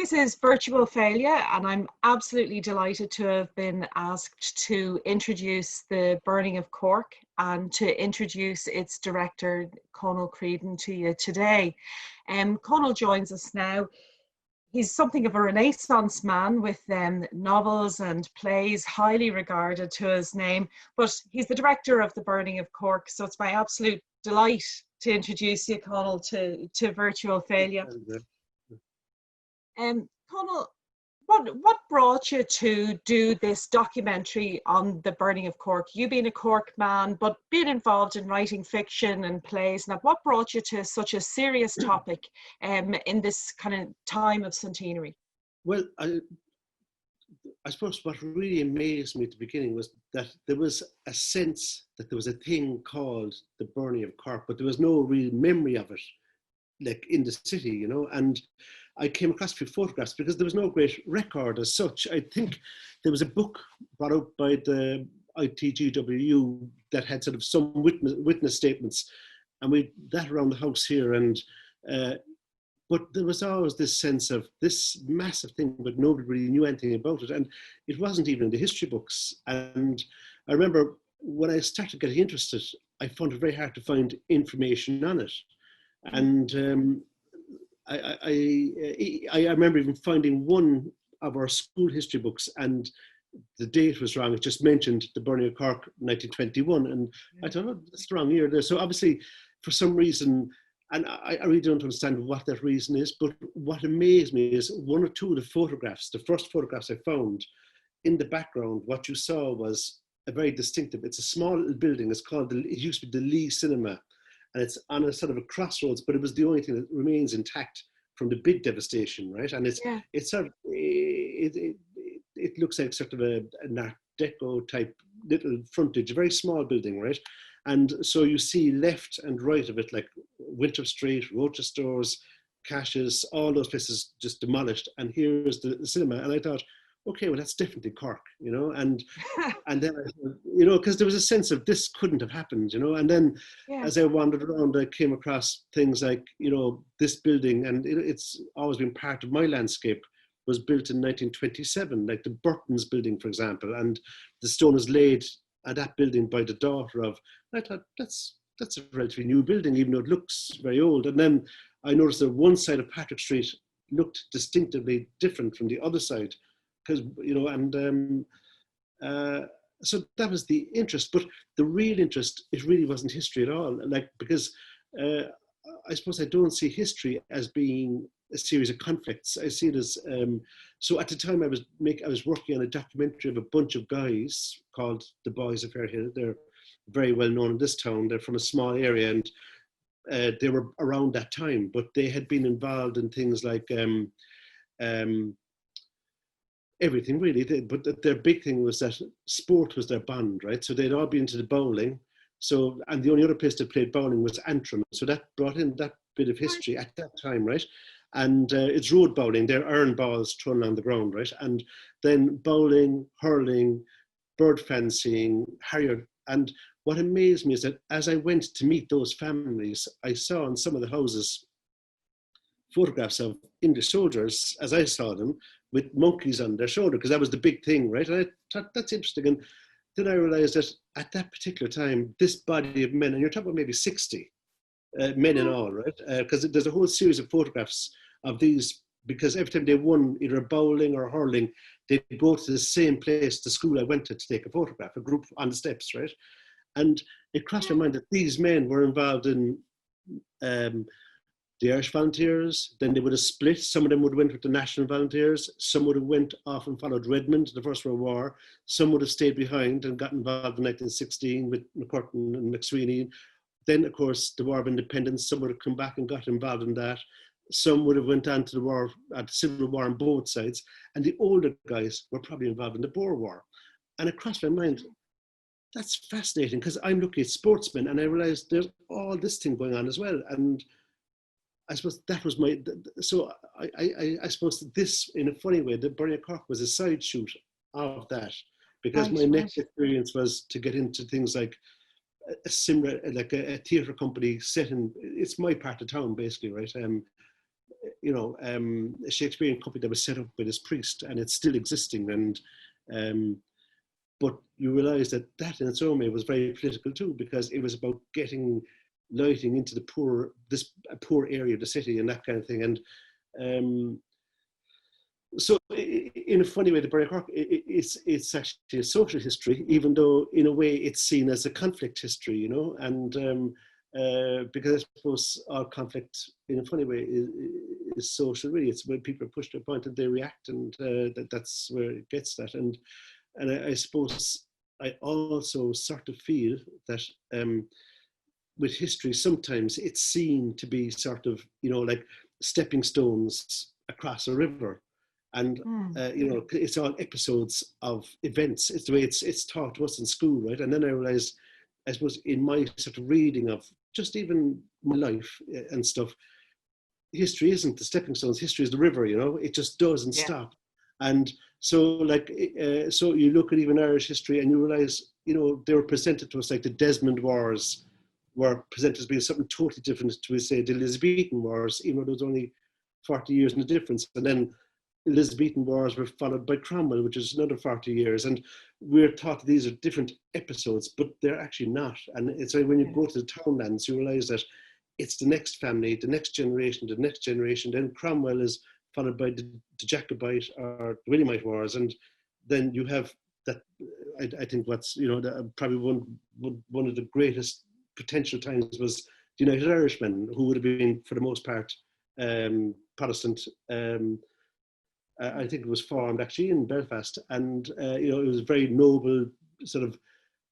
This is Virtual Féile, and I'm absolutely delighted to have been asked to introduce the Burning of Cork and to introduce its director, Cónal Creedon, to you today. Cónal joins us now. He's something of a Renaissance man with novels and plays highly regarded to his name, but he's the director of the Burning of Cork, so it's my absolute delight to introduce you, Cónal, to Virtual Féile. Cónal, what brought you to do this documentary on the Burning of Cork? You being a Cork man, but being involved in writing fiction and plays, now what brought you to such a serious topic in this kind of time of centenary? Well, I suppose what really amazed me at the beginning was that there was a sense that there was a thing called the Burning of Cork, but there was no real memory of it, like in the city, you know. And I came across a few photographs because there was no great record as such. I think there was a book brought out by the ITGWU that had sort of some witness statements, and we that around the house here. And but there was always this sense of this massive thing, but nobody really knew anything about it, and it wasn't even in the history books. And I remember when I started getting interested, I found it very hard to find information on it. And I remember even finding one of our school history books, and the date was wrong. It just mentioned the Burning of Cork 1921, and I thought, oh, that's the wrong year there. So obviously, for some reason, and I really don't understand what that reason is, but what amazed me is one or two of the photographs, the first photographs I found, in the background, what you saw was a very distinctive, it's a small little building, it's called, it used to be the Lee Cinema, and it's on a sort of a crossroads, but it was the only thing that remains intact from the big devastation, right? And it's sort of, it looks like sort of an Art Deco type little frontage, a very small building, right? And so you see left and right of it, like Winter Street, Rochesters, Cash's, all those places just demolished. And here's the cinema. And I thought, okay, well, that's definitely Cork, you know, and then, you know, because there was a sense of this couldn't have happened, you know, and then as I wandered around, I came across things like, you know, this building, and it's always been part of my landscape, was built in 1927, like the Burton's building, for example, and the stone is laid at that building by the daughter of, I thought, that's a relatively new building, even though it looks very old. And then I noticed that one side of Patrick Street looked distinctively different from the other side, because, you know, and so that was the interest. But the real interest, it really wasn't history at all, like, because I suppose I don't see history as being a series of conflicts. I see it as, so at the time I was working on a documentary of a bunch of guys called the Boys of Fairhill. They're very well known in this town. They're from a small area, and they were around that time, but they had been involved in things like everything really, but their big thing was that sport was their bond, right? So they'd all been into the bowling. So, and the only other place that played bowling was Antrim. So that brought in that bit of history at that time, right? And it's road bowling, they're iron balls thrown on the ground, right? And then bowling, hurling, bird fancying, harrier. And what amazed me is that as I went to meet those families, I saw in some of the houses photographs of English soldiers, as I saw them, with monkeys on their shoulder, because that was the big thing, right? And I thought, that's interesting. And then I realized that at that particular time, this body of men, and you're talking about maybe 60 men in all, right? Because there's a whole series of photographs of these, because every time they won either bowling or hurling, they'd go to the same place, the school I went to take a photograph, a group on the steps, right? And it crossed my mind that these men were involved in the Irish Volunteers. Then they would have split. Some of them would have went with the National Volunteers. Some would have went off and followed Redmond in the First World War. Some would have stayed behind and got involved in 1916 with MacCurtain and MacSwiney. Then, of course, the War of Independence, some would have come back and got involved in that. Some would have went on to the war, the Civil War on both sides. And the older guys were probably involved in the Boer War. And it crossed my mind, that's fascinating, because I'm looking at sportsmen and I realized there's all this thing going on as well. And I suppose that was my, so I suppose this, in a funny way, the Burning of Cork was a side shoot of that, because my next experience was to get into things like a similar, like a theatre company set in, it's my part of town basically, right? a Shakespearean company that was set up by this priest, and it's still existing. And but you realise that in its own way was very political too, because it was about getting lighting into the poor area of the city and that kind of thing. And so in a funny way, the Burning of Cork, it's actually a social history, even though in a way it's seen as a conflict history, and because I suppose our conflict in a funny way is social, really. It's when people are pushed to a point and they react, and that's where it gets that. And I suppose I also sort of feel that with history, sometimes it's seen to be sort of, like stepping stones across a river. And, it's all episodes of events. It's the way it's taught to us in school, right? And then I realized, I suppose, in my sort of reading of just even my life and stuff, history isn't the stepping stones. History is the river, it just doesn't stop. And so, so you look at even Irish history and you realize, they were presented to us like the Desmond Wars were presented as being something totally different to, say, the Elizabethan Wars, even though there was only 40 years in the difference. And then Elizabethan Wars were followed by Cromwell, which is another 40 years. And we're taught these are different episodes, but they're actually not. And it's like when you go to the townlands, you realize that it's the next family, the next generation. Then Cromwell is followed by the Jacobite or the Williamite Wars. And then you have that, I think what's, probably one of the greatest potential times was the United Irishmen, who would have been, for the most part, Protestant. I think it was formed actually in Belfast, and it was very noble sort of,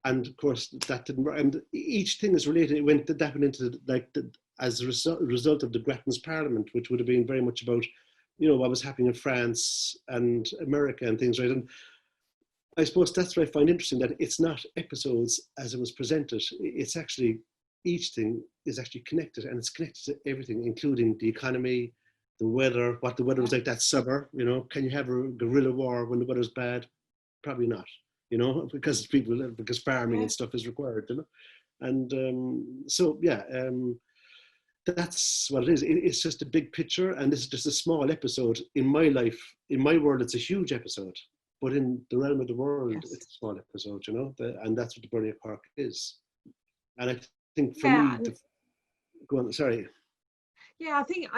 and of course that didn't work. And each thing is related. It went into as a result of the Grattan's Parliament, which would have been very much about, what was happening in France and America and things, right? And I suppose that's what I find interesting, that it's not episodes as it was presented. It's actually, each thing is actually connected, and it's connected to everything, including the economy, the weather, what the weather was like that summer. Can you have a guerrilla war when the weather's bad? Probably not, because farming and stuff is required, And so, that's what it is. It's just a big picture, and this is just a small episode in my life. In my world, it's a huge episode, but in the realm of the world, it's a small episode, and that's what the Burning of Cork is. And I think for me, go on, sorry. Yeah, I think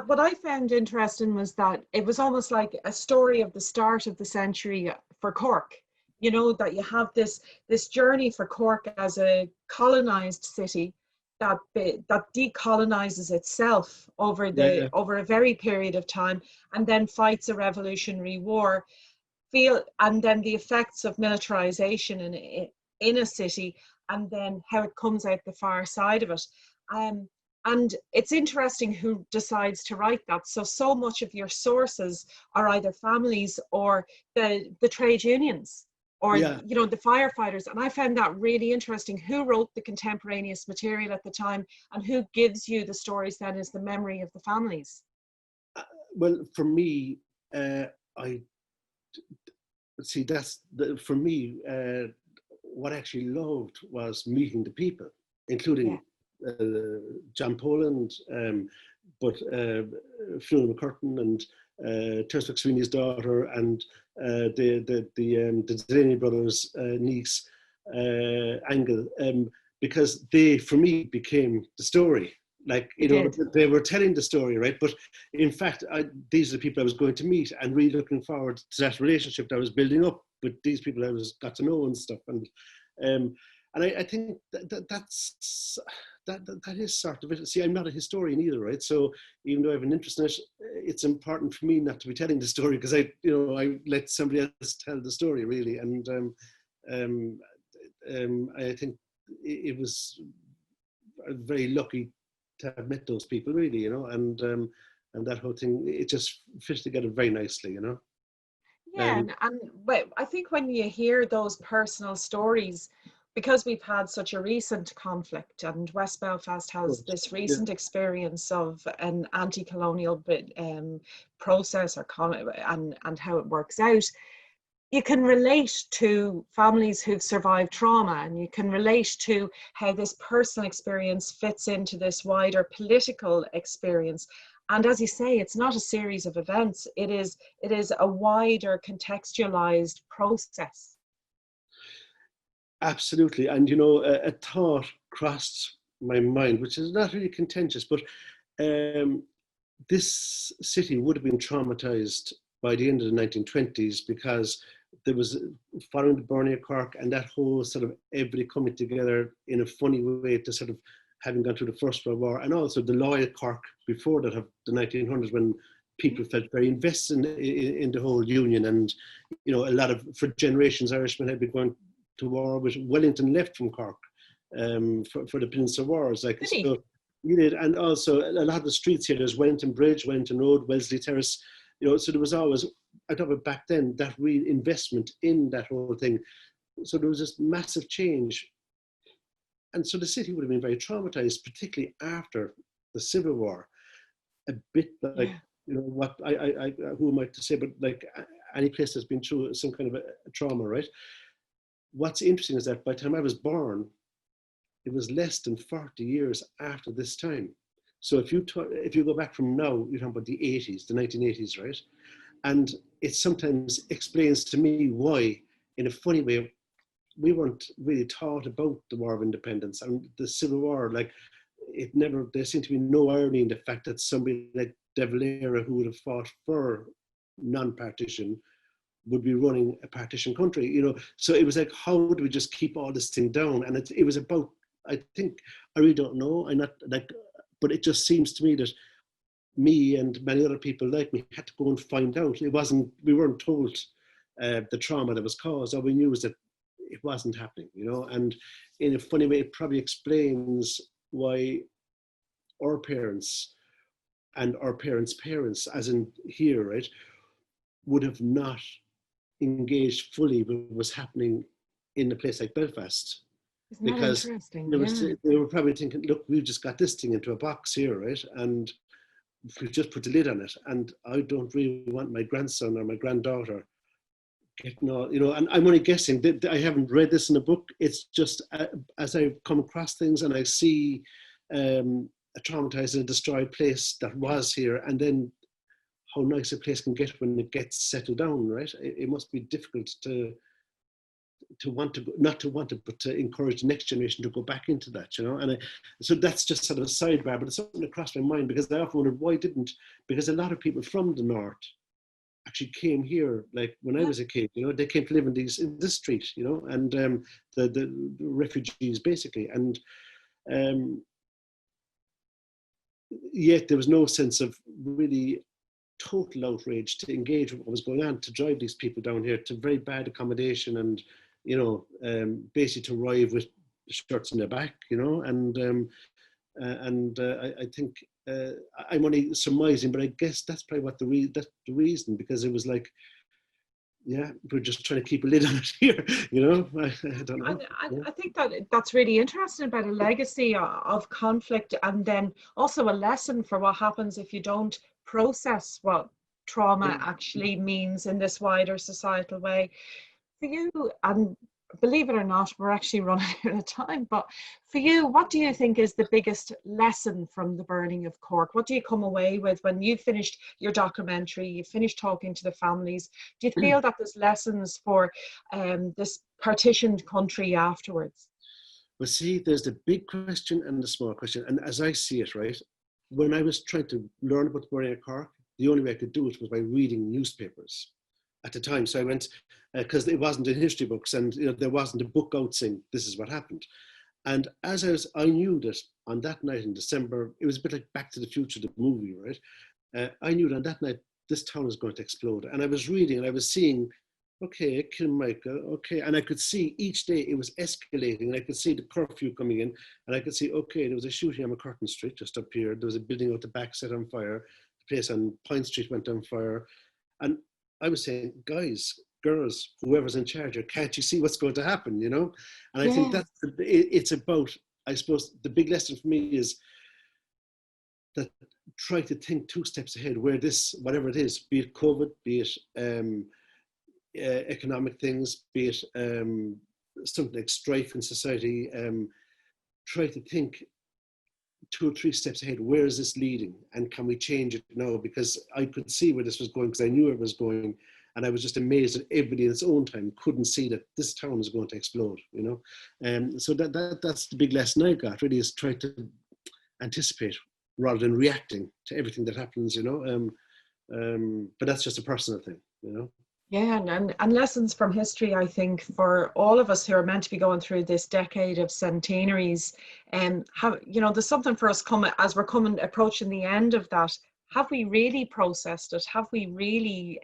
what I found interesting was that it was almost like a story of the start of the century for Cork. That you have this journey for Cork as a colonized city that decolonizes itself over over a very period of time, and then fights a revolutionary war. And then the effects of militarization in a city, and then how it comes out the far side of it. And it's interesting who decides to write that. So much of your sources are either families or the trade unions or, the firefighters. And I found that really interesting. Who wrote the contemporaneous material at the time, and who gives you the stories then is the memory of the families? Well, for me, for me, what I actually loved was meeting the people, including John Poland, but Fiona MacCurtain and Terence MacSwiney's daughter, and the Delaney brothers' niece, Angle, because they, for me, became the story. They were telling the story, right? But in fact, these are the people I was going to meet, and really looking forward to that relationship that I was building up with these people I got to know and stuff. And I think that is sort of it. See, I'm not a historian either, right? So even though I have an interest in it, it's important for me not to be telling the story, because I let somebody else tell the story, really. And I think it was very lucky to have met those people, really, and that whole thing, it just fits together very nicely, Yeah, and I think when you hear those personal stories, because we've had such a recent conflict, and West Belfast has this recent experience of an anti-colonial process and how it works out, you can relate to families who've survived trauma, and you can relate to how this personal experience fits into this wider political experience. And as you say, it's not a series of events. It is a wider contextualized process. Absolutely. And, you know, a thought crossed my mind, which is not really contentious, but this city would have been traumatized by the end of the 1920s, because there was, following the burning of Cork and that whole sort of everybody coming together in a funny way to sort of having gone through the First World War, and also the loyal Cork before that of the 1900s, when people felt very invested in the whole union. And, you know, a lot of, for generations, Irishmen had been going to war with Wellington left from Cork for the Peninsula Wars. Like, Really? so you did, and also a lot of the streets here, there's Wellington Bridge, Wellington Road, Wellesley Terrace, you know, so there was always, I thought back then, that real investment in that whole thing. So there was this massive change. And so the city would have been very traumatized, particularly after the Civil War. A bit like, you know, what who am I to say, but like any place that's been through some kind of a trauma, right? What's interesting is that by the time I was born, it was less than 40 years after this time. So if you go back from now, you're talking about the 80s, the 1980s, right? And it sometimes explains to me why, in a funny way, we weren't really taught about the War of Independence and the Civil War. Like, it never, there seemed to be no irony in the fact that somebody like De Valera, who would have fought for non-partition, would be running a partition country, you know. So it was like, how do we just keep all this thing down? And it was about, I think, I really don't know, I'm not like, but it just seems to me that me and many other people like me had to go and find out. We weren't told the trauma that was caused. All we knew was that it wasn't happening, you know. And in a funny way, it probably explains why our parents and our parents' parents, as in here, right, would have not engaged fully with what was happening in a place like Belfast. Isn't that Because interesting? they were probably thinking, look, we've just got this thing into a box here, right? And we've just put the lid on it. And I don't really want my grandson or my granddaughter getting all, you know, and I'm only guessing. I haven't read this in a book. It's just as I come across things and I see a traumatized and destroyed place that was here, and then how nice a place can get when it gets settled down, right? It must be difficult to want to, not to want to, but to encourage the next generation to go back into that, you know. And so that's just sort of a sidebar, but it's something that crossed my mind, because I often wondered why didn't, because a lot of people from the north actually came here, like when I was a kid, you know, they came to live in this street, you know, and the refugees basically, and yet there was no sense of really total outrage to engage with what was going on, to drive these people down here to very bad accommodation, and, you know, basically to arrive with shirts in their back, you know. And I think I'm only surmising, but I guess that's probably what that's the reason, because it was like, yeah, we're just trying to keep a lid on it here, you know. I don't know. I think that's really interesting, about a legacy of conflict, and then also a lesson for what happens if you don't process what trauma actually means in this wider societal way. For you, and believe it or not, we're actually running out of time, but for you, what do you think is the biggest lesson from the burning of Cork? What do you come away with when you finished your documentary, you finished talking to the families? Do you feel that there's lessons for this partitioned country afterwards? Well, see, there's the big question and the small question. And as I see it, right, when I was trying to learn about the burning of Cork, the only way I could do it was by reading newspapers at the time. So I went, because it wasn't in history books, and, you know, there wasn't a book out saying this is what happened. And as I knew that on that night in December, it was a bit like Back to the Future, the movie, right? I knew that on that night, this town was going to explode. And I was reading and I was seeing, okay, Kilmichael, okay. And I could see each day it was escalating, and I could see the curfew coming in, and I could see, okay, there was a shooting on MacCurtain Street just up here. There was a building out the back set on fire. The place on Pine Street went on fire. And I was saying, guys, girls, whoever's in charge, can't you see what's going to happen, you know? And I think that's, it's about, I suppose, the big lesson for me is that try to think 2 steps ahead, where this, whatever it is, be it COVID, be it economic things, be it something like strife in society, try to think 2 or 3 steps ahead. Where is this leading, and can we change it now? Because I could see where this was going, because I knew it was going, and I was just amazed that everybody in its own time couldn't see that this town is going to explode, so that's the big lesson I got, really, is try to anticipate rather than reacting to everything that happens, but that's just a personal thing, Yeah, and lessons from history, I think, for all of us who are meant to be going through this decade of centenaries, there's something for us as we're approaching the end of that. Have we really processed it? Have we really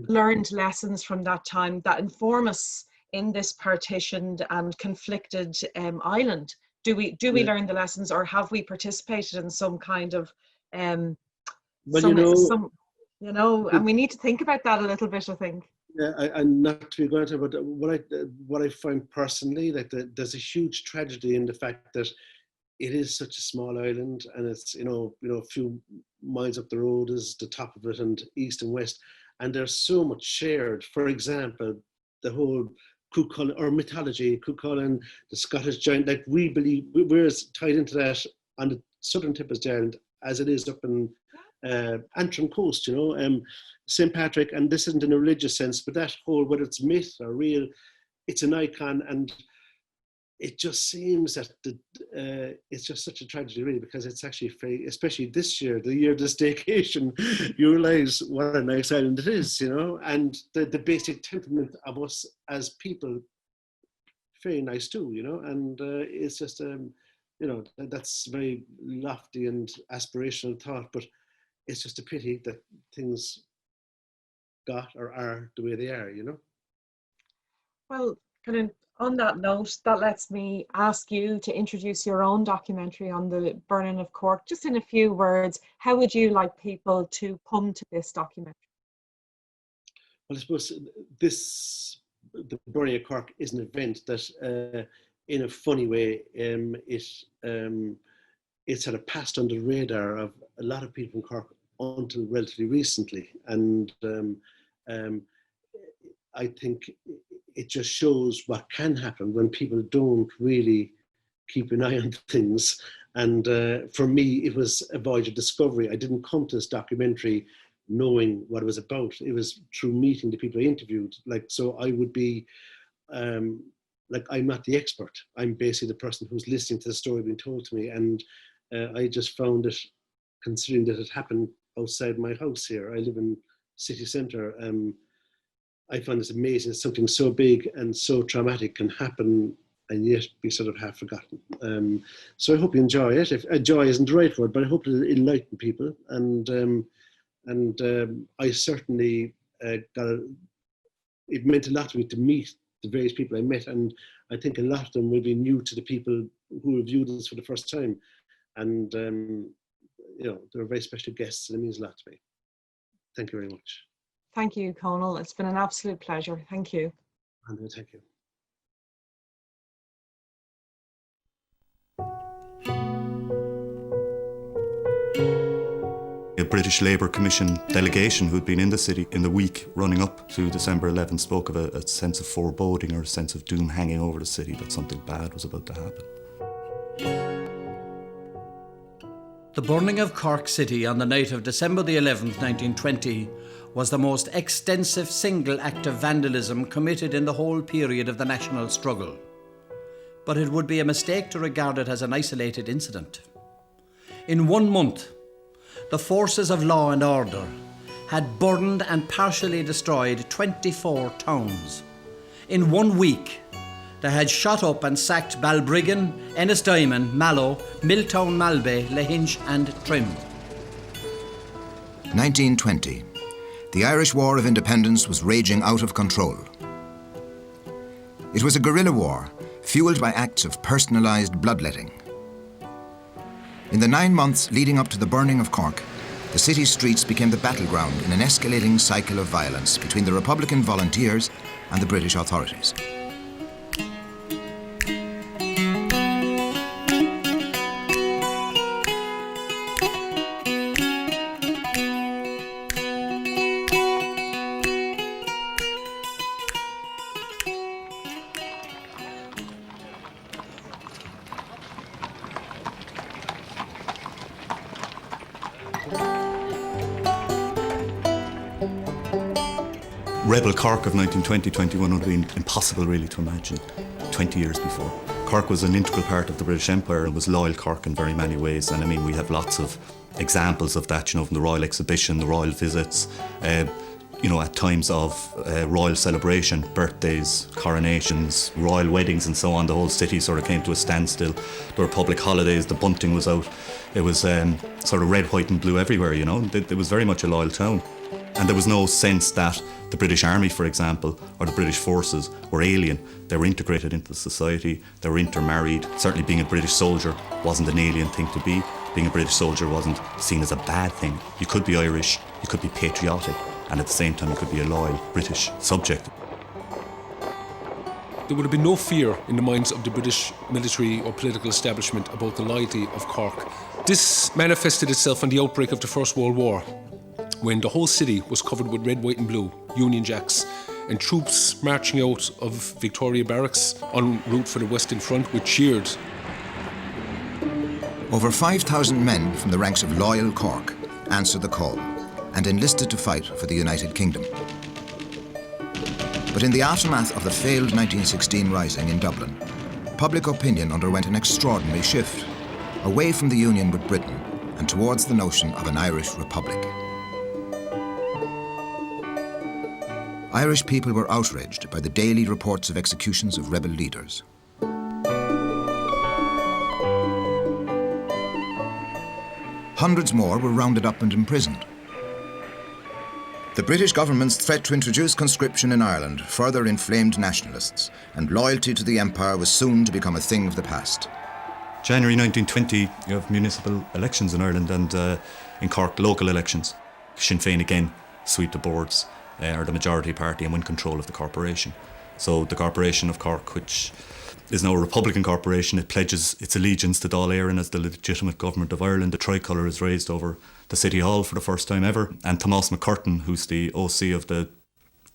learned lessons from that time that inform us in this partitioned and conflicted island? Do we learn the lessons, or have we participated in some kind of and we need to think about that a little bit, I think. Yeah, and not to be going to, but what I find personally, that there's a huge tragedy in the fact that it is such a small island, and it's a few miles up the road is the top of it, and east and west, and there's so much shared. For example, the whole Cúchulainn, or mythology, Cúchulainn, the Scottish giant, like we believe we're as tied into that on the southern tip of the island as it is up in Antrim coast, St. Patrick, and this isn't in a religious sense, but that whole, whether it's myth or real, it's an icon, and it just seems that it's just such a tragedy, really, because it's actually, especially this year, the year of this staycation, you realise what a nice island it is, and the basic temperament of us as people, very nice too, and it's just, that's very lofty and aspirational thought, but it's just a pity that things got or are the way they are, Well, kind of on that note, that lets me ask you to introduce your own documentary on the Burning of Cork. Just in a few words, how would you like people to come to this documentary? Well, I suppose the Burning of Cork is an event that, in a funny way, it's sort of passed under the radar of a lot of people in Cork until relatively recently, and I think it just shows what can happen when people don't really keep an eye on things. And for me, it was a voyage of discovery. I didn't come to this documentary knowing what it was about. It was through meeting the people I interviewed. So I would be, I'm not the expert. I'm basically the person who's listening to the story being told to me. And I just found it, considering that it happened outside my house here. I live in city centre. I find this amazing. Something so big and so traumatic can happen and yet be sort of half forgotten. So I hope you enjoy it. If joy isn't the right word, but I hope it'll enlighten people. And I certainly it meant a lot to me to meet the various people I met, and I think a lot of them will be new to the people who reviewed this for the first time. And they're very special guests, and it means a lot to me. Thank you very much. Thank you, Cónal. It's been an absolute pleasure. Thank you. Andrée, thank you. A British Labour Commission delegation who'd been in the city in the week running up to December 11th spoke of a sense of foreboding or a sense of doom hanging over the city, that something bad was about to happen. The burning of Cork City on the night of December the 11th, 1920, was the most extensive single act of vandalism committed in the whole period of the national struggle. But it would be a mistake to regard it as an isolated incident. In 1 month, the forces of law and order had burned and partially destroyed 24 towns. In 1 week, they had shot up and sacked Balbriggan, Ennisdiamond, Mallow, Milltown, Malbay, Lahinch and Trim. 1920. The Irish War of Independence was raging out of control. It was a guerrilla war, fueled by acts of personalised bloodletting. In the 9 months leading up to the burning of Cork, the city's streets became the battleground in an escalating cycle of violence between the Republican volunteers and the British authorities. rebel Cork of 1920-21 would have been impossible really to imagine 20 years before. Cork was an integral part of the British Empire and was loyal Cork in very many ways. And I mean, we have lots of examples of that, from the Royal Exhibition, the Royal Visits, at times of royal celebration, birthdays, coronations, royal weddings and so on. The whole city sort of came to a standstill. There were public holidays, the bunting was out. It was sort of red, white and blue everywhere, It was very much a loyal town. And there was no sense that the British Army, for example, or the British forces were alien. They were integrated into the society, they were intermarried. Certainly being a British soldier wasn't an alien thing to be. Being a British soldier wasn't seen as a bad thing. You could be Irish, you could be patriotic, and at the same time you could be a loyal British subject. There would have been no fear in the minds of the British military or political establishment about the loyalty of Cork. This manifested itself in the outbreak of the First World War, when the whole city was covered with red, white and blue Union Jacks and troops marching out of Victoria Barracks en route for the Western Front were cheered. Over 5,000 men from the ranks of loyal Cork answered the call and enlisted to fight for the United Kingdom. But in the aftermath of the failed 1916 rising in Dublin, public opinion underwent an extraordinary shift, away from the union with Britain and towards the notion of an Irish republic. Irish people were outraged by the daily reports of executions of rebel leaders. Hundreds more were rounded up and imprisoned. The British government's threat to introduce conscription in Ireland further inflamed nationalists, and loyalty to the empire was soon to become a thing of the past. January 1920, you have municipal elections in Ireland, and in Cork, local elections. Sinn Féin again sweep the boards, are the majority party, and win control of the corporation. So the Corporation of Cork, which is now a Republican corporation, it pledges its allegiance to Dáil Éireann as the legitimate government of Ireland. The tricolour is raised over the City Hall for the first time ever, and Tomás MacCurtain, who's the OC of the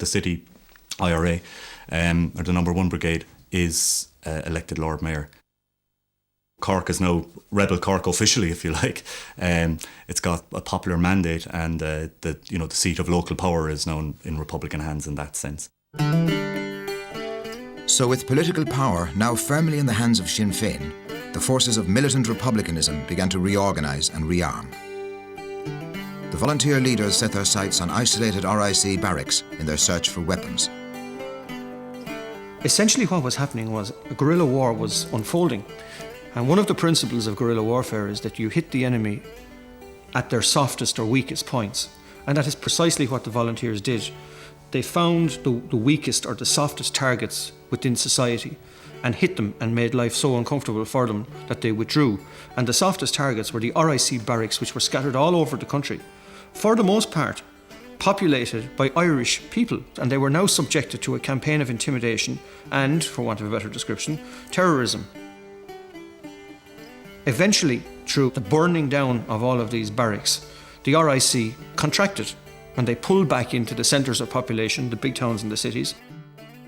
city IRA, or the number 1 brigade, is elected Lord Mayor. Cork is now Rebel Cork officially, if you like. It's got a popular mandate, and the seat of local power is now in Republican hands in that sense. So with political power now firmly in the hands of Sinn Féin, the forces of militant republicanism began to reorganise and rearm. The volunteer leaders set their sights on isolated RIC barracks in their search for weapons. Essentially what was happening was a guerrilla war was unfolding. And one of the principles of guerrilla warfare is that you hit the enemy at their softest or weakest points. And that is precisely what the volunteers did. They found the weakest or the softest targets within society and hit them and made life so uncomfortable for them that they withdrew. And the softest targets were the RIC barracks, which were scattered all over the country, for the most part populated by Irish people. And they were now subjected to a campaign of intimidation and, for want of a better description, terrorism. Eventually, through the burning down of all of these barracks, the RIC contracted and they pulled back into the centres of population, the big towns and the cities.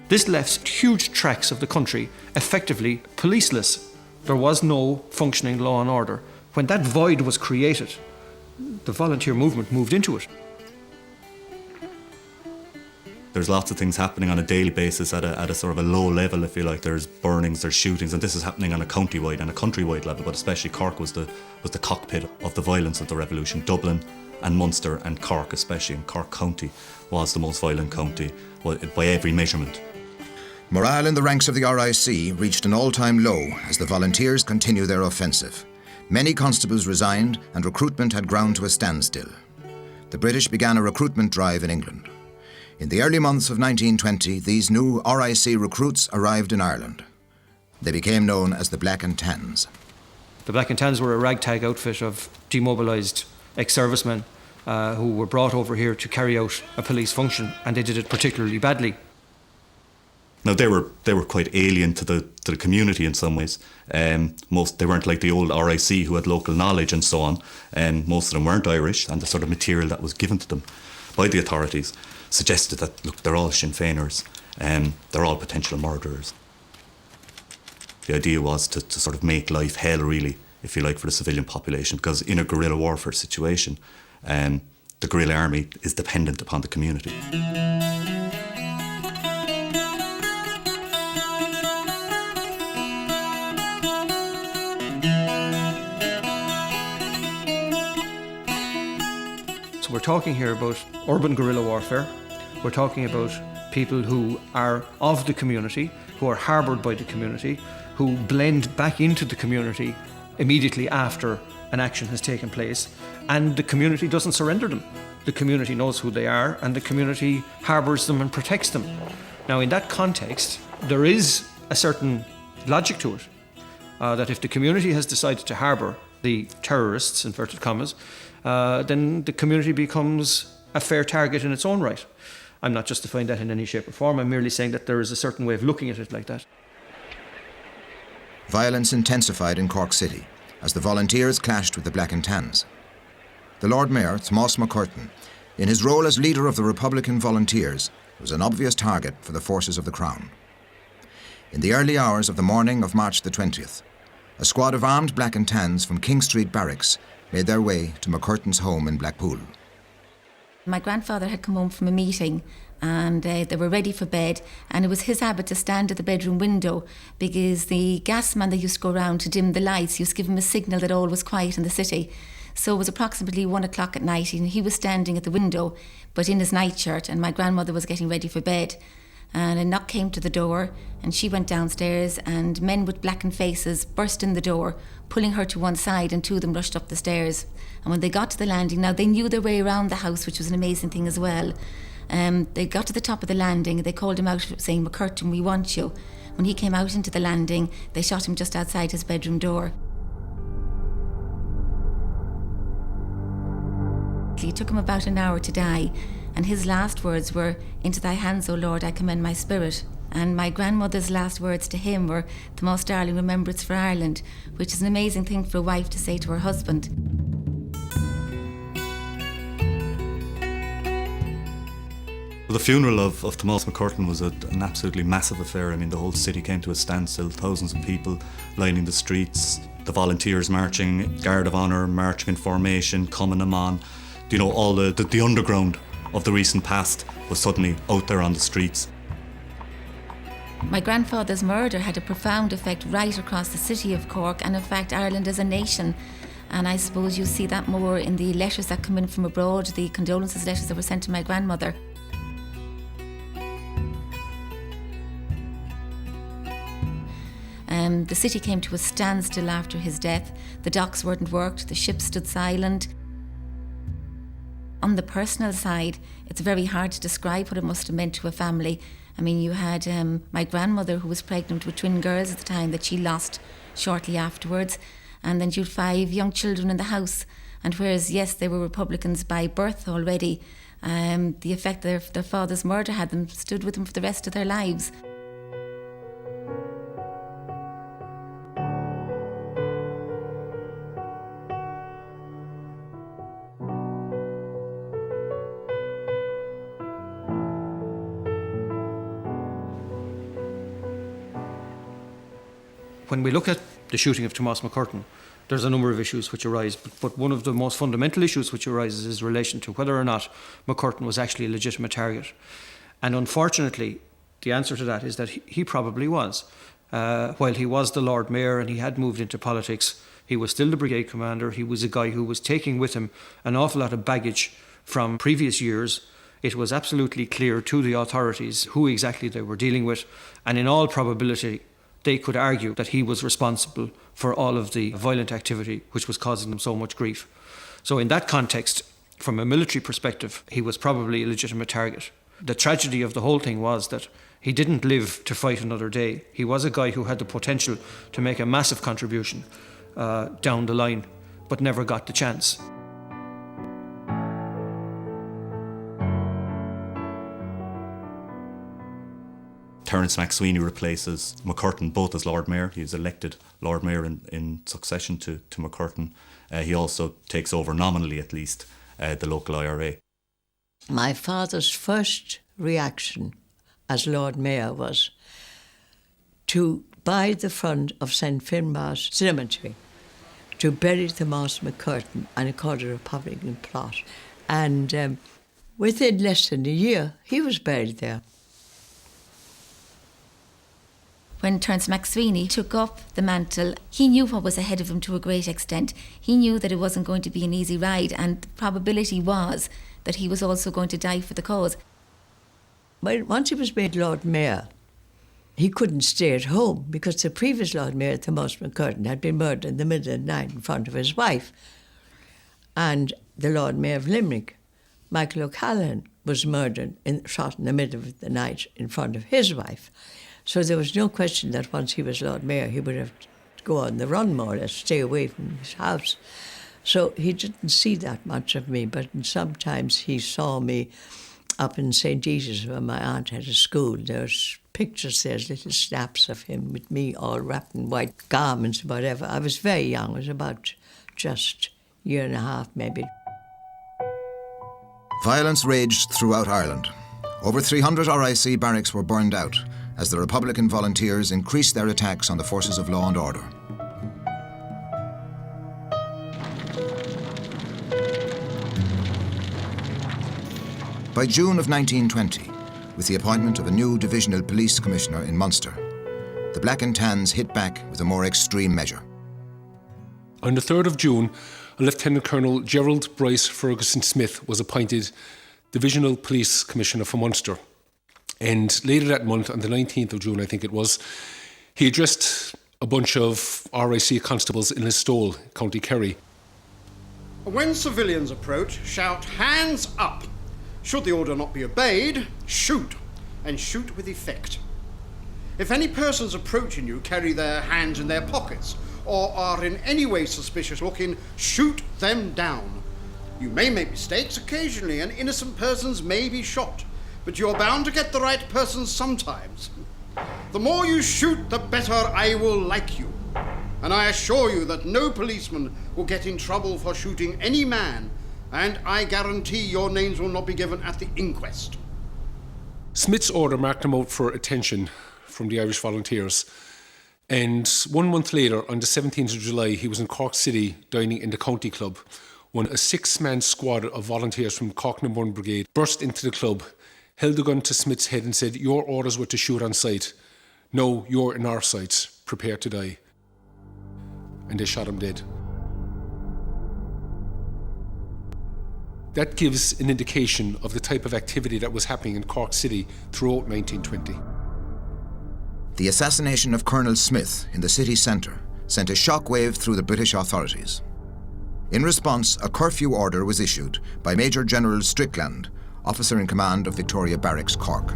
This left huge tracts of the country effectively policeless. There was no functioning law and order. When that void was created, the volunteer movement moved into it. There's lots of things happening on a daily basis at a sort of a low level, if you like. There's burnings, there's shootings, and this is happening on a county-wide and a countrywide level, but especially Cork was the cockpit of the violence of the revolution. Dublin and Munster and Cork especially, and Cork County was the most violent county by every measurement. Morale in the ranks of the RIC reached an all-time low as the volunteers continued their offensive. Many constables resigned and recruitment had ground to a standstill. The British began a recruitment drive in England. In the early months of 1920, these new RIC recruits arrived in Ireland. They became known as the Black and Tans. The Black and Tans were a ragtag outfit of demobilised ex-servicemen who were brought over here to carry out a police function, and they did it particularly badly. Now they were quite alien to the community in some ways. They weren't like the old RIC who had local knowledge and so on. Most of them weren't Irish, and the sort of material that was given to them by the authorities suggested that, look, they're all Sinn Féiners, they're all potential murderers. The idea was to sort of make life hell, really, if you like, for the civilian population, because in a guerrilla warfare situation, the guerrilla army is dependent upon the community. So we're talking here about urban guerrilla warfare. We're talking about people who are of the community, who are harboured by the community, who blend back into the community immediately after an action has taken place, and the community doesn't surrender them. The community knows who they are, and the community harbours them and protects them. Now, in that context, there is a certain logic to it, that if the community has decided to harbour the terrorists, inverted commas, then the community becomes a fair target in its own right. I'm not justifying that in any shape or form. I'm merely saying that there is a certain way of looking at it like that. Violence intensified in Cork City as the volunteers clashed with the Black and Tans. The Lord Mayor, Tomás MacCurtain, in his role as leader of the Republican Volunteers, was an obvious target for the forces of the Crown. In the early hours of the morning of March the 20th, a squad of armed Black and Tans from King Street Barracks made their way to MacCurtain's home in Blackpool. My grandfather had come home from a meeting and they were ready for bed, and it was his habit to stand at the bedroom window because the gas man that used to go around to dim the lights used to give him a signal that all was quiet in the city. So it was approximately 1 o'clock at night and he was standing at the window but in his nightshirt, and my grandmother was getting ready for bed. And a knock came to the door and she went downstairs, and men with blackened faces burst in the door, pulling her to one side, and two of them rushed up the stairs. And when they got to the landing, now they knew their way around the house, which was an amazing thing as well. They got to the top of the landing, they called him out saying, "MacCurtain, we want you." When he came out into the landing, they shot him just outside his bedroom door. It took him about an hour to die, and his last words were, "Into thy hands, O Lord, I commend my spirit." And my grandmother's last words to him were, "The most darling remembrance for Ireland," which is an amazing thing for a wife to say to her husband. The funeral of Tomás MacCurtain was an absolutely massive affair. I mean, the whole city came to a standstill, thousands of people lining the streets, the volunteers marching, Guard of Honour marching in formation, coming on. You know, all the underground of the recent past was suddenly out there on the streets. My grandfather's murder had a profound effect right across the city of Cork, and in fact Ireland as a nation. And I suppose you see that more in the letters that come in from abroad, the condolences letters that were sent to my grandmother. The city came to a standstill after his death. The docks weren't worked, the ships stood silent. On the personal side, it's very hard to describe what it must have meant to a family. I mean, you had my grandmother, who was pregnant with twin girls at the time, that she lost shortly afterwards. And then you had 5 young children in the house. And whereas, yes, they were Republicans by birth already, the effect that their father's murder had them stood with them for the rest of their lives. When we look at the shooting of Tomás MacCurtain, there's a number of issues which arise, but one of the most fundamental issues which arises is relation to whether or not MacCurtain was actually a legitimate target. And unfortunately, the answer to that is that he probably was. While he was the Lord Mayor and he had moved into politics, he was still the brigade commander. He was a guy who was taking with him an awful lot of baggage from previous years. It was absolutely clear to the authorities who exactly they were dealing with, and in all probability, they could argue that he was responsible for all of the violent activity which was causing them so much grief. So in that context, from a military perspective, he was probably a legitimate target. The tragedy of the whole thing was that he didn't live to fight another day. He was a guy who had the potential to make a massive contribution down the line, but never got the chance. Terence MacSwiney replaces MacCurtain both as Lord Mayor. He was elected Lord Mayor in succession to MacCurtain. He also takes over, nominally at least, the local IRA. My father's first reaction as Lord Mayor was to buy the front of St. Finbarr's Cemetery, to bury Tomás MacCurtain, and he called it a Republican plot. And within less than a year, he was buried there. when Terence MacSwiney took up the mantle, he knew what was ahead of him to a great extent. He knew that it wasn't going to be an easy ride, and the probability was that he was also going to die for the cause. Well, once he was made Lord Mayor, he couldn't stay at home because the previous Lord Mayor, Tomás MacCurtain, had been murdered in the middle of the night in front of his wife. And the Lord Mayor of Limerick, Michael O'Callaghan, was murdered, shot in the middle of the night in front of his wife. So there was no question that once he was Lord Mayor, he would have to go on the run more or less, stay away from his house. So he didn't see that much of me, but sometimes he saw me up in St. Jesus where my aunt had a school. There's pictures, there's little snaps of him with me all wrapped in white garments, whatever. I was very young, I was about just a year and a half maybe. Violence raged throughout Ireland. Over 300 RIC barracks were burned out as the Republican volunteers increased their attacks on the forces of law and order. By June of 1920, with the appointment of a new divisional police commissioner in Munster, the Black and Tans hit back with a more extreme measure. On the 3rd of June, a Lieutenant Colonel Gerald Bryce Ferguson Smith was appointed Divisional Police Commissioner for Munster. And later that month, on the 19th of June, I think it was, he addressed a bunch of RIC constables in Listowel, County Kerry. When civilians approach, shout, "Hands up!" Should the order not be obeyed, shoot, and shoot with effect. If any persons approaching you carry their hands in their pockets or are in any way suspicious looking, shoot them down. You may make mistakes occasionally and innocent persons may be shot, but you're bound to get the right persons sometimes. The more you shoot, the better I will like you. And I assure you that no policeman will get in trouble for shooting any man, and I guarantee your names will not be given at the inquest. Smith's order marked him out for attention from the Irish volunteers. And 1 month later, on the 17th of July, he was in Cork City dining in the County Club when a 6-man squad of volunteers from Cork No. 1 Brigade burst into the club, held a gun to Smith's head and said, "Your orders were to shoot on sight. No, you're in our sights. Prepare to die." And they shot him dead. That gives an indication of the type of activity that was happening in Cork City throughout 1920. The assassination of Colonel Smith in the city centre sent a shockwave through the British authorities. In response, a curfew order was issued by Major General Strickland, officer in command of Victoria Barracks, Cork.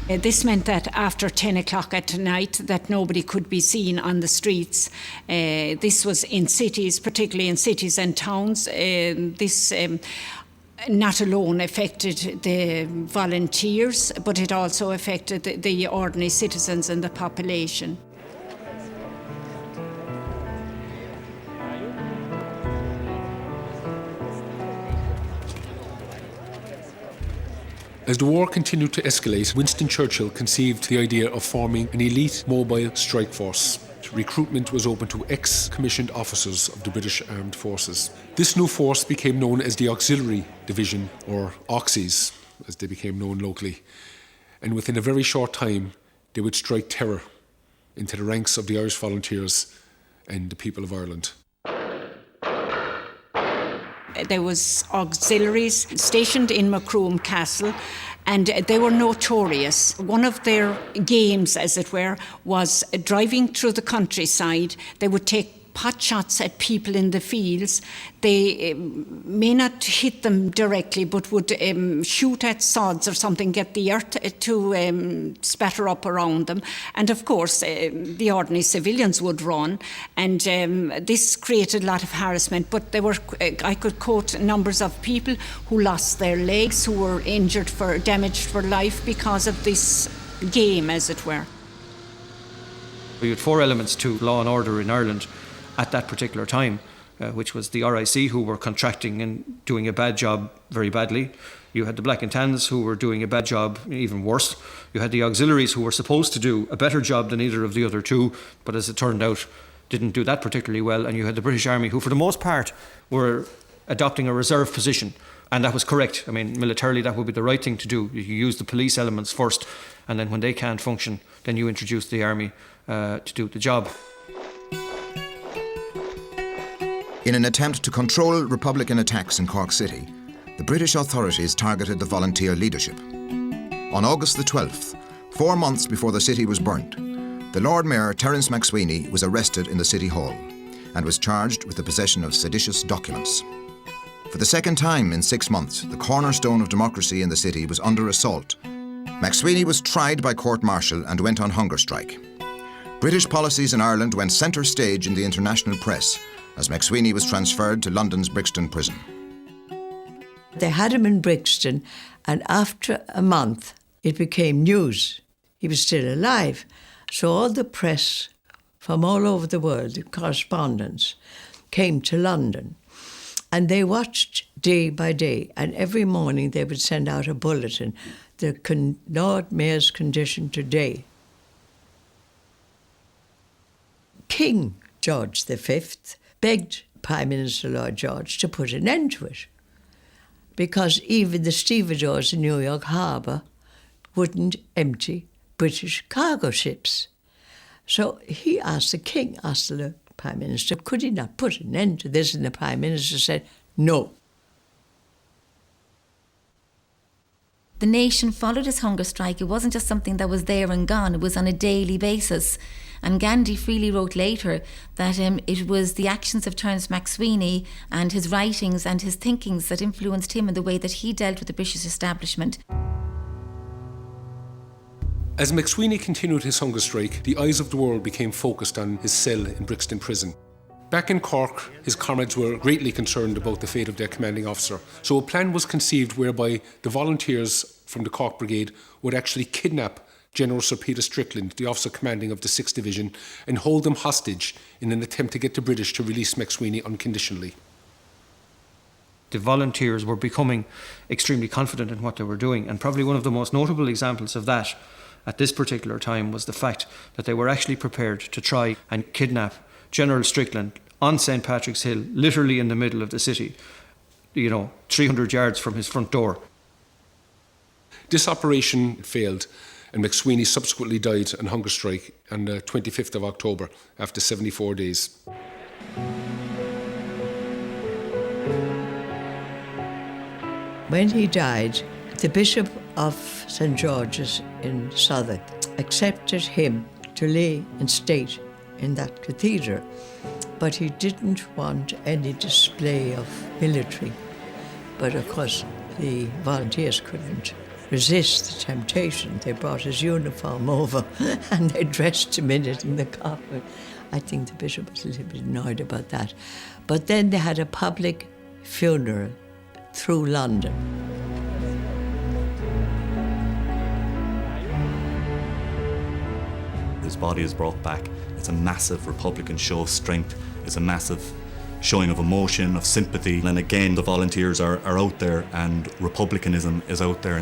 This meant that after 10 o'clock at night that nobody could be seen on the streets. This was in cities, particularly in cities and towns. This not alone affected the volunteers, but it also affected the ordinary citizens and the population. As the war continued to escalate, Winston Churchill conceived the idea of forming an elite mobile strike force. Recruitment was open to ex-commissioned officers of the British Armed Forces. This new force became known as the Auxiliary Division, or Auxies, as they became known locally. And within a very short time, they would strike terror into the ranks of the Irish volunteers and the people of Ireland. There was auxiliaries stationed in Macroom Castle, and they were notorious. One of their games, as it were, was driving through the countryside. They would take pot shots at people in the fields. They may not hit them directly, but would shoot at sods or something, get the earth to spatter up around them. And of course, the ordinary civilians would run. And this created a lot of harassment. But there were, I could quote numbers of people who lost their legs, who were injured damaged for life because of this game, as it were. We had 4 elements to law and order in Ireland at that particular time, which was the RIC, who were contracting and doing a bad job very badly. You had the Black and Tans, who were doing a bad job even worse. You had the auxiliaries, who were supposed to do a better job than either of the other two, but as it turned out, didn't do that particularly well. And you had the British Army, who for the most part were adopting a reserve position. And that was correct. I mean, militarily, that would be the right thing to do. You use the police elements first, and then when they can't function, then you introduce the army to do the job. In an attempt to control Republican attacks in Cork City, the British authorities targeted the volunteer leadership. On August the 12th, 4 months before the city was burnt, the Lord Mayor, Terence MacSwiney, was arrested in the City Hall and was charged with the possession of seditious documents. For the second time in 6 months, the cornerstone of democracy in the city was under assault. MacSwiney was tried by court-martial and went on hunger strike. British policies in Ireland went centre stage in the international press as MacSwiney was transferred to London's Brixton prison. They had him in Brixton, and after a month, it became news. He was still alive. So all the press from all over the world, the correspondents, came to London. And they watched day by day, and every morning they would send out a bulletin, the Lord Mayor's condition today. King George V begged Prime Minister Lloyd George to put an end to it, because even the stevedores in New York Harbour wouldn't empty British cargo ships. So he asked the King, asked the Prime Minister, could he not put an end to this? And the Prime Minister said, no. The nation followed his hunger strike. It wasn't just something that was there and gone. It was on a daily basis. And Gandhi freely wrote later that it was the actions of Terence MacSwiney and his writings and his thinkings that influenced him in the way that he dealt with the British establishment. As MacSwiney continued his hunger strike, the eyes of the world became focused on his cell in Brixton Prison. Back in Cork, his comrades were greatly concerned about the fate of their commanding officer, so a plan was conceived whereby the volunteers from the Cork Brigade would actually kidnap General Sir Peter Strickland, the officer commanding of the 6th Division, and hold them hostage in an attempt to get the British to release MacSwiney unconditionally. The volunteers were becoming extremely confident in what they were doing, and probably one of the most notable examples of that at this particular time was the fact that they were actually prepared to try and kidnap General Strickland on St. Patrick's Hill, literally in the middle of the city, 300 yards from his front door. This operation failed, and MacSwiney subsequently died on hunger strike on the 25th of October after 74 days. When he died, the Bishop of St. George's in Southwark accepted him to lay in state in that cathedral, but he didn't want any display of military. But of course, the volunteers couldn't resist the temptation. They brought his uniform over and they dressed him in it in the coffin. I think the bishop was a little bit annoyed about that. But then they had a public funeral through London. His body is brought back. It's a massive Republican show of strength. It's a massive showing of emotion, of sympathy. And again, the volunteers are out there and republicanism is out there.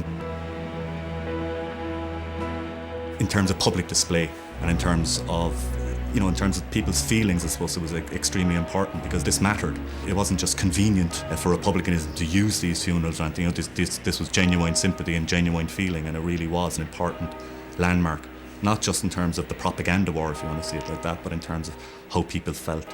In terms of public display and in terms of people's feelings, I suppose it was extremely important because this mattered. It wasn't just convenient for republicanism to use these funerals. And this was genuine sympathy and genuine feeling, and it really was an important landmark. Not just in terms of the propaganda war, if you want to see it like that, but in terms of how people felt.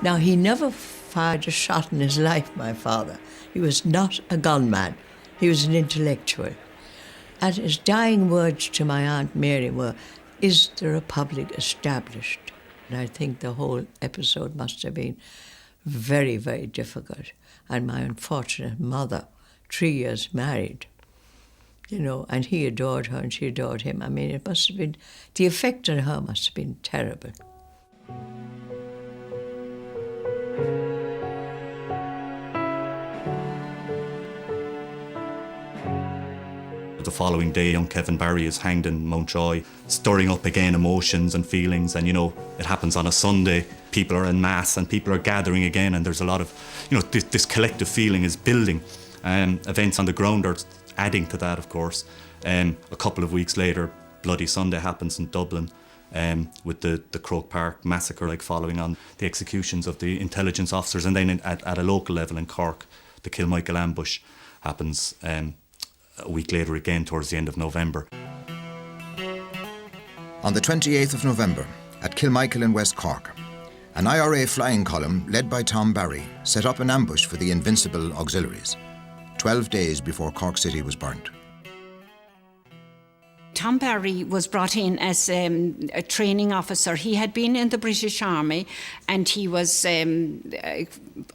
Now, he never fired a shot in his life, my father. He was not a gunman. He was an intellectual. And his dying words to my Aunt Mary were, "Is the Republic established?" And I think the whole episode must have been very, very difficult. And my unfortunate mother, 3 years married, and he adored her and she adored him. I mean, it must have been, the effect on her must have been terrible. The following day, young Kevin Barry is hanged in Mountjoy, stirring up again emotions and feelings. And, it happens on a Sunday. People are en masse and people are gathering again. And there's a lot of, this collective feeling is building. Events on the ground Adding to that, of course, a couple of weeks later, Bloody Sunday happens in Dublin, with the Croke Park massacre following on the executions of the intelligence officers. And then at a local level in Cork, the Kilmichael Ambush happens a week later again towards the end of November. On the 28th of November, at Kilmichael in West Cork, an IRA flying column led by Tom Barry set up an ambush for the invincible auxiliaries, 12 days before Cork City was burnt. Tom Barry was brought in as a training officer. He had been in the British Army, and he was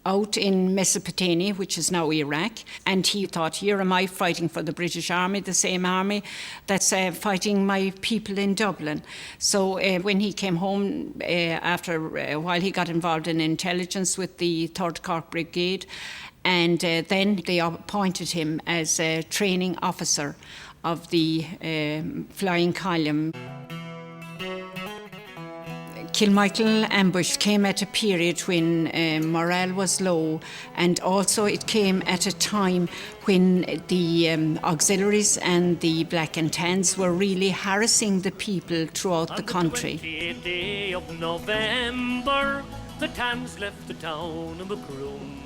out in Mesopotamia, which is now Iraq, and he thought, here am I fighting for the British Army, the same army that's fighting my people in Dublin. So when he came home after a while, he got involved in intelligence with the 3rd Cork Brigade, and then they appointed him as a training officer of the flying column. Kilmichael Ambush came at a period when morale was low, and also it came at a time when the auxiliaries and the Black and Tans were really harassing the people throughout the country. On the 28th day of November, the Tans left the town of Macroom.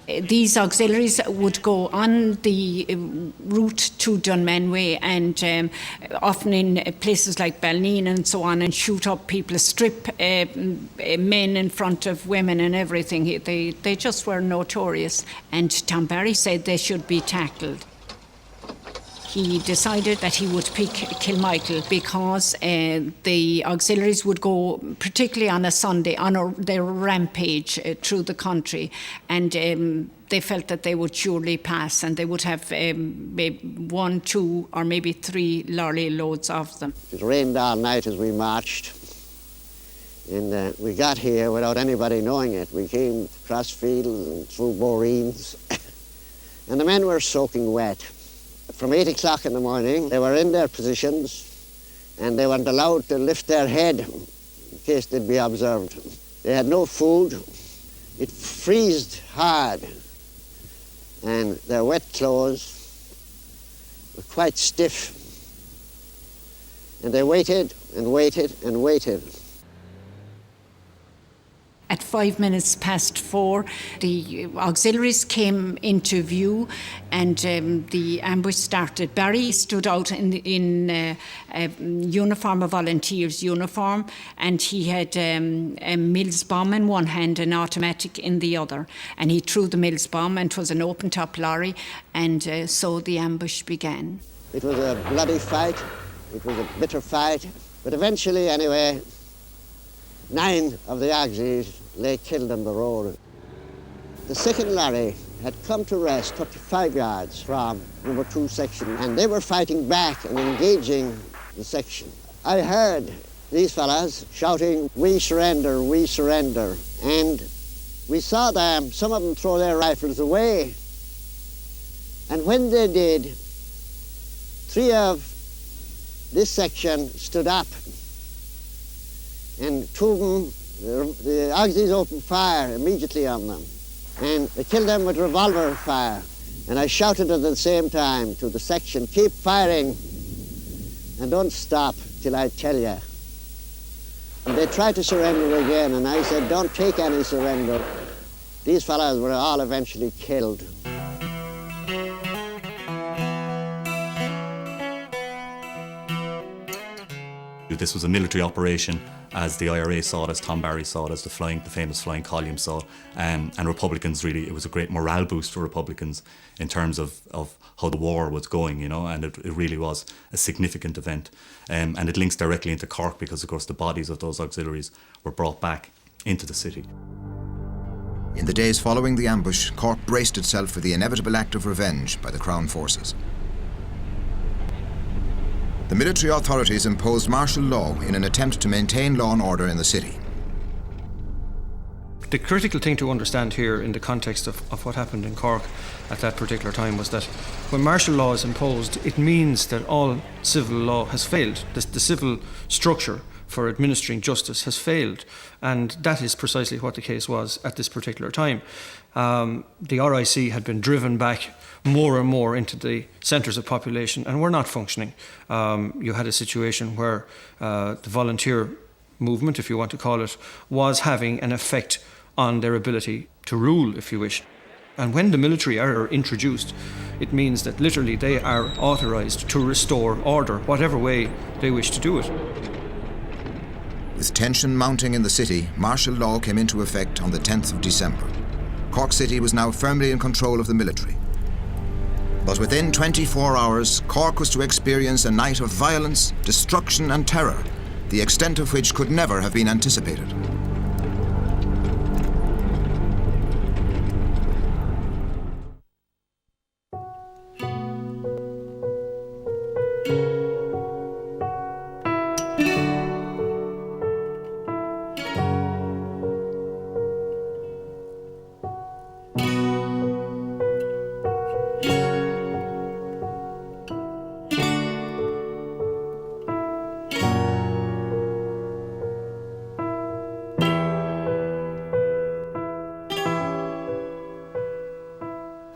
These auxiliaries would go on the route to Dunmanway, and often in places like Balneen and so on, and shoot up people, strip men in front of women and everything. They just were notorious, and Tom Barry said they should be tackled. He decided that he would pick Kilmichael because the auxiliaries would go, particularly on a Sunday, on their rampage through the country, and they felt that they would surely pass, and they would have maybe 1, 2 or maybe 3 lorry loads of them. It rained all night as we marched, and we got here without anybody knowing it. We came across fields and through boreens, and the men were soaking wet. From 8 o'clock in the morning, they were in their positions, and they weren't allowed to lift their head in case they'd be observed. They had no food. It freezed hard, and their wet clothes were quite stiff. And they waited and waited and waited. At 4:05, the auxiliaries came into view, and the ambush started. Barry stood out in a uniform, a volunteer's uniform, and he had a Mills bomb in one hand, an automatic in the other. And he threw the Mills bomb, and it was an open-top lorry, and so the ambush began. It was a bloody fight. It was a bitter fight. But eventually, anyway, 9 of the auxiliaries lay killed on the road. The second lorry had come to rest 35 yards from number 2 section, and they were fighting back and engaging the section. I heard these fellas shouting, "We surrender, we surrender." And we saw them, some of them throw their rifles away. And when they did, 3 of this section stood up, and 2 of them, the auxiliaries opened fire immediately on them, and they killed them with revolver fire. And I shouted at the same time to the section, "Keep firing and don't stop till I tell you." And they tried to surrender again, and I said, "Don't take any surrender." These fellows were all eventually killed. This was a military operation, as the IRA saw it, as Tom Barry saw it, as the famous flying column saw it, and Republicans really, it was a great morale boost for Republicans in terms of how the war was going, and it really was a significant event. And it links directly into Cork because, of course, the bodies of those auxiliaries were brought back into the city. In the days following the ambush, Cork braced itself for the inevitable act of revenge by the Crown forces. The military authorities imposed martial law in an attempt to maintain law and order in the city. The critical thing to understand here in the context of what happened in Cork at that particular time was that when martial law is imposed, it means that all civil law has failed. The civil structure for administering justice has failed. And that is precisely what the case was at this particular time. The RIC had been driven back more and more into the centres of population and were not functioning. You had a situation where the volunteer movement, if you want to call it, was having an effect on their ability to rule, if you wish. And when the military are introduced, it means that literally they are authorised to restore order, whatever way they wish to do it. With tension mounting in the city, martial law came into effect on the 10th of December. Cork City was now firmly in control of the military. But within 24 hours, Cork was to experience a night of violence, destruction and terror, the extent of which could never have been anticipated.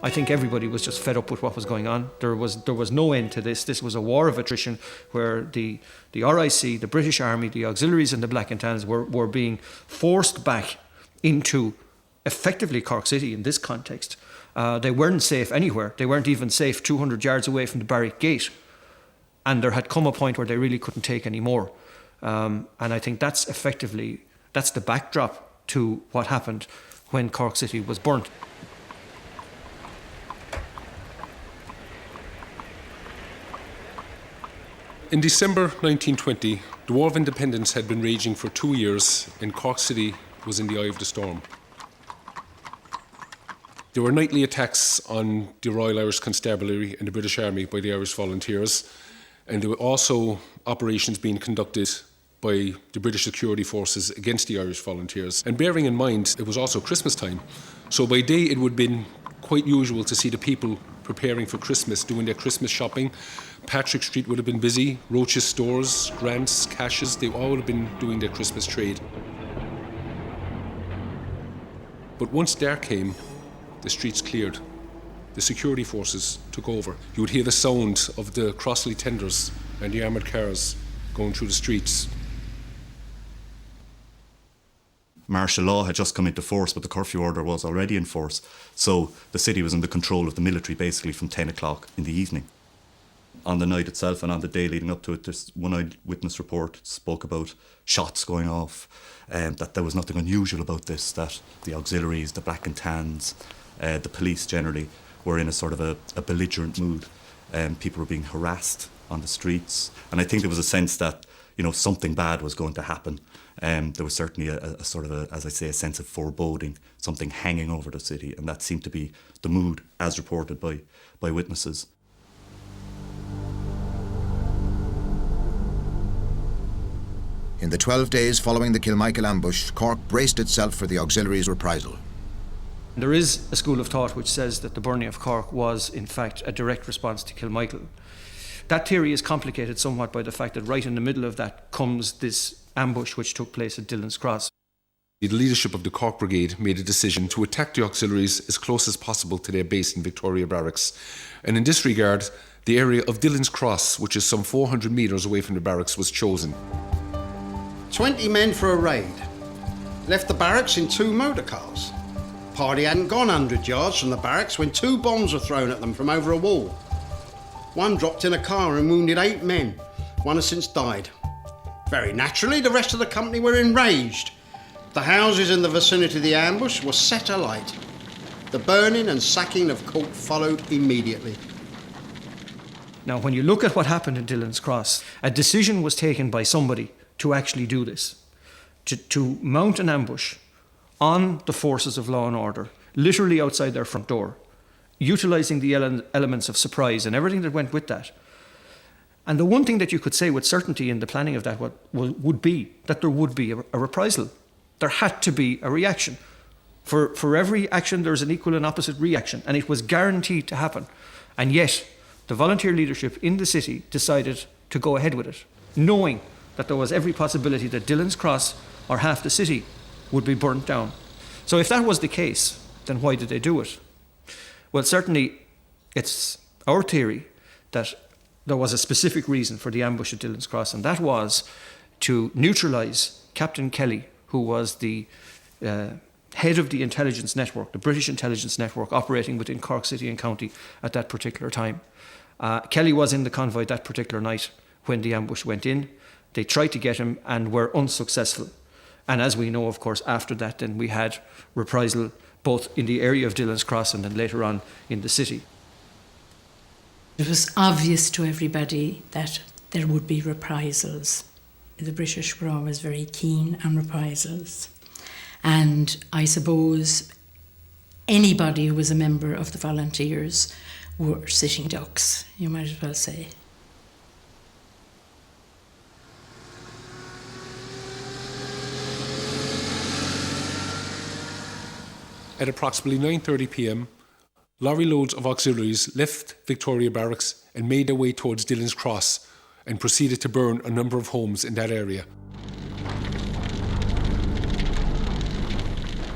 I think everybody was just fed up with what was going on. There was no end to this. This was a war of attrition where the RIC, the British Army, the auxiliaries and the Black and Tans were being forced back into effectively Cork City in this context. They weren't safe anywhere. They weren't even safe 200 yards away from the barrack gate. And there had come a point where they really couldn't take any more. And I think that's the backdrop to what happened when Cork City was burnt. In December 1920, the War of Independence had been raging for 2 years and Cork City was in the eye of the storm. There were nightly attacks on the Royal Irish Constabulary and the British Army by the Irish Volunteers, and there were also operations being conducted by the British security forces against the Irish Volunteers. And bearing in mind, it was also Christmas time, so by day it would have been quite usual to see the people preparing for Christmas, doing their Christmas shopping. Patrick Street would have been busy, Roach's stores, Grant's, Cash's, they all would have been doing their Christmas trade. But once dark came, the streets cleared. The security forces took over. You would hear the sound of the Crossley tenders and the armoured cars going through the streets. Martial law had just come into force, but the curfew order was already in force. So the city was under control of the military basically from 10 o'clock in the evening. On the night itself and on the day leading up to it, this one eyewitness report spoke about shots going off, that there was nothing unusual about this, that the auxiliaries, the Black and Tans, the police generally were in a sort of a belligerent mood. People were being harassed on the streets. And I think there was a sense that, something bad was going to happen. There was certainly a sort of, as I say, a sense of foreboding, something hanging over the city. And that seemed to be the mood as reported by witnesses. In the 12 days following the Kilmichael Ambush, Cork braced itself for the auxiliaries' reprisal. There is a school of thought which says that the burning of Cork was, in fact, a direct response to Kilmichael. That theory is complicated somewhat by the fact that right in the middle of that comes this ambush which took place at Dillon's Cross. The leadership of the Cork Brigade made a decision to attack the auxiliaries as close as possible to their base in Victoria Barracks. And in this regard, the area of Dillon's Cross, which is some 400 metres away from the barracks, was chosen. 20 men for a raid. Left the barracks in 2 motor cars. Party hadn't gone 100 yards from the barracks when 2 bombs were thrown at them from over a wall. One dropped in a car and wounded 8 men. One has since died. Very naturally, the rest of the company were enraged. The houses in the vicinity of the ambush were set alight. The burning and sacking of Cork followed immediately. Now, when you look at what happened in Dillon's Cross, a decision was taken by somebody to actually do this, to mount an ambush on the forces of law and order, literally outside their front door, utilising the elements of surprise and everything that went with that. And the one thing that you could say with certainty in the planning of that would be that there would be a reprisal. There had to be a reaction. For every action, there's an equal and opposite reaction, and it was guaranteed to happen. And yet, the volunteer leadership in the city decided to go ahead with it, knowing that there was every possibility that Dillon's Cross or half the city would be burnt down. So if that was the case, then why did they do it? Well, certainly it's our theory that there was a specific reason for the ambush at Dillon's Cross, and that was to neutralise Captain Kelly, who was the head of the intelligence network, the British intelligence network operating within Cork City and County at that particular time. Kelly was in the convoy that particular night when the ambush went in. They tried to get him and were unsuccessful. And as we know, of course, after that, then we had reprisal both in the area of Dillon's Cross and then later on in the city. It was obvious to everybody that there would be reprisals. The British were always very keen on reprisals. And I suppose anybody who was a member of the volunteers were sitting ducks, you might as well say. At approximately 9:30 p.m, lorry loads of auxiliaries left Victoria Barracks and made their way towards Dillon's Cross and proceeded to burn a number of homes in that area.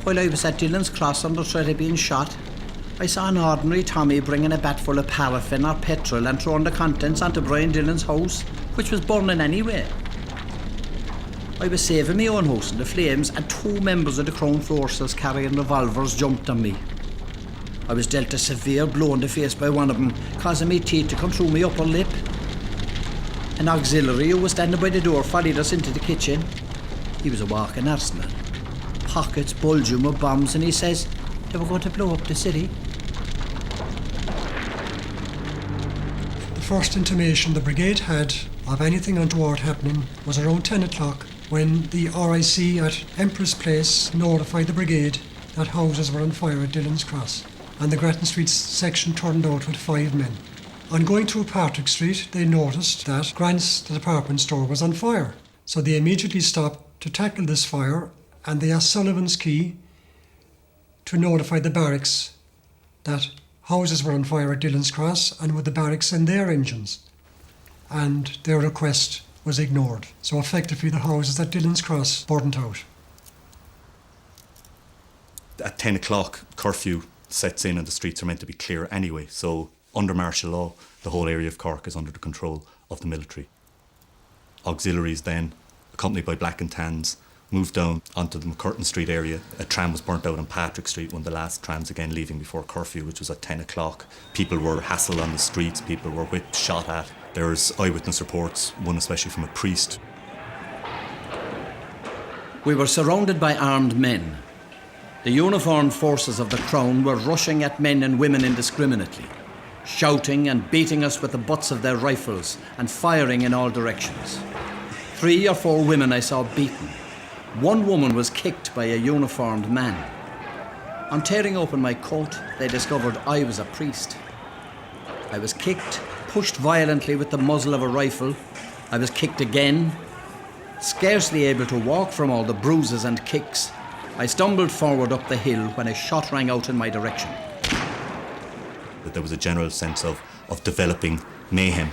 While I was at Dillon's Cross under threat of being shot, I saw an ordinary Tommy bringing a bat full of paraffin or petrol and throwing the contents onto Brian Dillon's house, which was burning anyway. I was saving my own house in the flames and two members of the Crown Forces carrying revolvers jumped on me. I was dealt a severe blow in the face by one of them, causing my teeth to come through my upper lip. An auxiliary who was standing by the door followed us into the kitchen. He was a walking arseman. Pockets bulging with bombs, and he says they were going to blow up the city. The first intimation the brigade had of anything untoward happening was around 10 o'clock when the RIC at Empress Place notified the brigade that houses were on fire at Dillon's Cross, and the Grattan Street section turned out with 5 men. On going through Patrick Street, they noticed that Grant's department store was on fire, so they immediately stopped to tackle this fire, and they asked Sullivan's Key to notify the barracks that houses were on fire at Dillon's Cross and would the barracks send their engines. And their request was ignored. So effectively the houses at Dillon's Cross burnt out. At 10 o'clock, curfew sets in and the streets are meant to be clear anyway. So under martial law, the whole area of Cork is under the control of the military. Auxiliaries then, accompanied by Black and Tans, moved down onto the MacCurtain Street area. A tram was burnt out on Patrick Street, one of the last trams again leaving before curfew, which was at 10 o'clock. People were hassled on the streets, people were whipped, shot at. There's eyewitness reports, one especially from a priest. We were surrounded by armed men. The uniformed forces of the Crown were rushing at men and women indiscriminately, shouting and beating us with the butts of their rifles and firing in all directions. 3 or 4 women I saw beaten. 1 woman was kicked by a uniformed man. On tearing open my coat, they discovered I was a priest. I was kicked, pushed violently with the muzzle of a rifle. I was kicked again. Scarcely able to walk from all the bruises and kicks, I stumbled forward up the hill when a shot rang out in my direction. There was a general sense of developing mayhem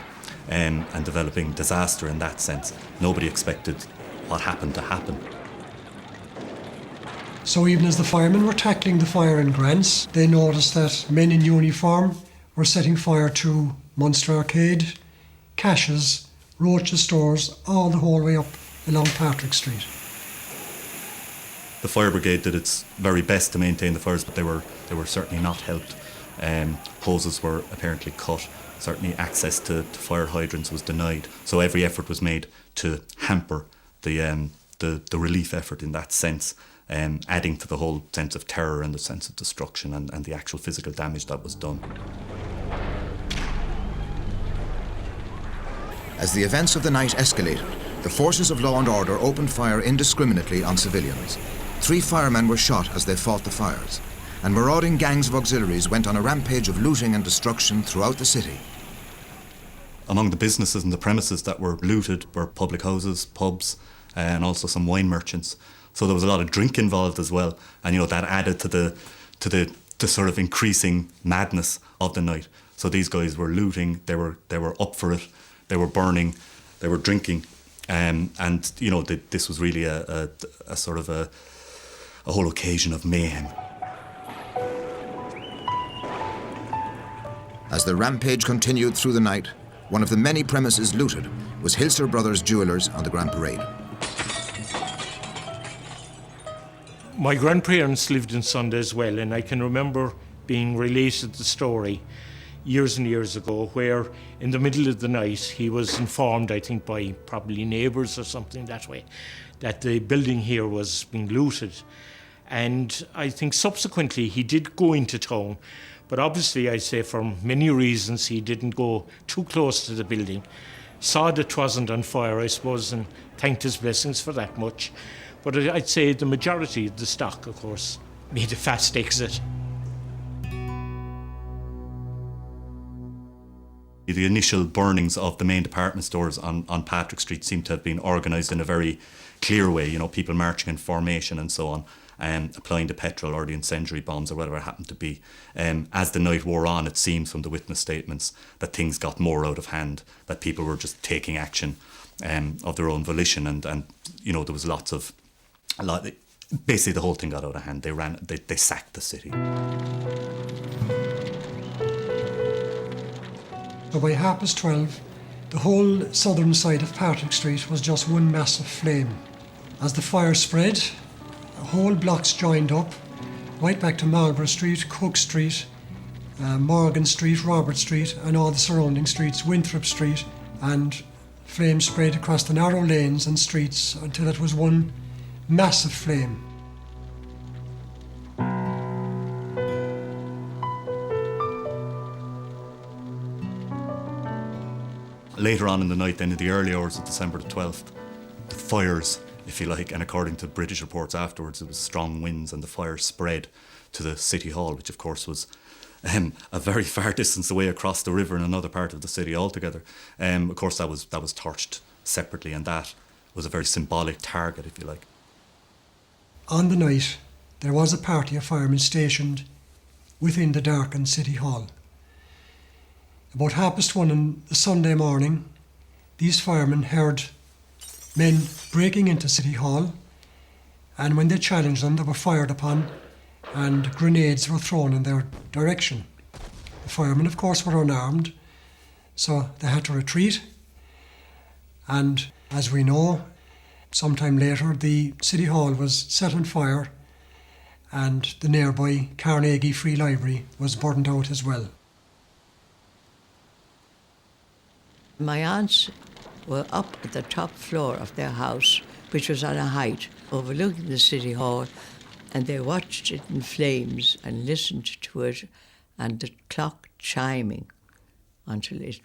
and developing disaster in that sense. Nobody expected what happened to happen. So even as the firemen were tackling the fire in Grants, they noticed that men in uniform were setting fire to Munster Arcade, Cash's, Roach's stores, all the whole way up along Patrick Street. The fire brigade did its very best to maintain the fires, but they were certainly not helped. Hoses were apparently cut. Certainly access to fire hydrants was denied. So every effort was made to hamper the relief effort in that sense, adding to the whole sense of terror and the sense of destruction and the actual physical damage that was done. As the events of the night escalated, the forces of law and order opened fire indiscriminately on civilians. 3 firemen were shot as they fought the fires, and marauding gangs of auxiliaries went on a rampage of looting and destruction throughout the city. Among the businesses and the premises that were looted were public houses, pubs, and also some wine merchants. So there was a lot of drink involved as well, and that added to the sort of increasing madness of the night. So these guys were looting, they were up for it, they were burning, they were drinking, And, you know, this was really a sort of a whole occasion of mayhem. As the rampage continued through the night, one of the many premises looted was Hilser Brothers Jewellers on the Grand Parade. My grandparents lived in Sunday as well, and I can remember being related the story years and years ago, where in the middle of the night he was informed, I think by probably neighbours or something that way, that the building here was being looted. And I think subsequently he did go into town, but obviously I'd say for many reasons he didn't go too close to the building. Saw that it wasn't on fire, I suppose, and thanked his blessings for that much. But I'd say the majority of the stock, of course, made a fast exit. The initial burnings of the main department stores on Patrick Street seem to have been organised in a very clear way, you know, people marching in formation and so on, applying the petrol or the incendiary bombs or whatever it happened to be. As the night wore on, it seems from the witness statements that things got more out of hand, that people were just taking action of their own volition, and you know, there was basically the whole thing got out of hand. They sacked the city. So by 12:30, the whole southern side of Patrick Street was just one massive flame. As the fire spread, whole blocks joined up, right back to Marlborough Street, Cook Street, Morgan Street, Robert Street, and all the surrounding streets, Winthrop Street, and flames spread across the narrow lanes and streets until it was one massive flame. Later on in the night, then in the early hours of December the 12th, the fires, if you like, and according to British reports afterwards, it was strong winds and the fire spread to the City Hall, which of course was a very far distance away across the river in another part of the city altogether. Of course, that was torched separately, and that was a very symbolic target, if you like. On the night, there was a party of firemen stationed within the darkened City Hall. About 1:30 on the Sunday morning, these firemen heard men breaking into City Hall, and when they challenged them, they were fired upon and grenades were thrown in their direction. The firemen, of course, were unarmed, so they had to retreat. And as we know, sometime later, the City Hall was set on fire and the nearby Carnegie Free Library was burned out as well. My aunts were up at the top floor of their house, which was on a height overlooking the City Hall, and they watched it in flames and listened to it and the clock chiming until it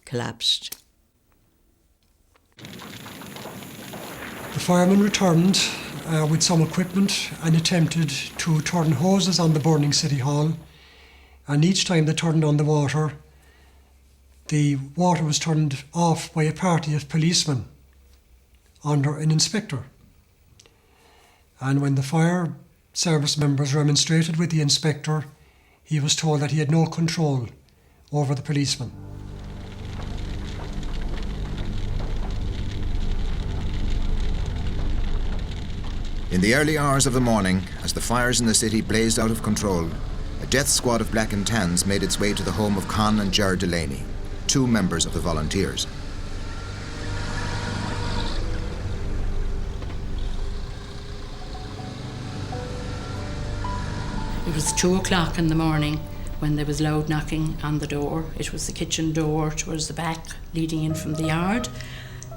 collapsed. The firemen returned with some equipment and attempted to turn hoses on the burning City Hall, and each time they turned on the water was turned off by a party of policemen under an inspector. And when the fire service members remonstrated with the inspector, he was told that he had no control over the policemen. In the early hours of the morning, as the fires in the city blazed out of control, a death squad of Black and Tans made its way to the home of Con and Ger Delaney, 2 members of the volunteers. It was 2:00 in the morning when there was loud knocking on the door. It was the kitchen door towards the back, leading in from the yard.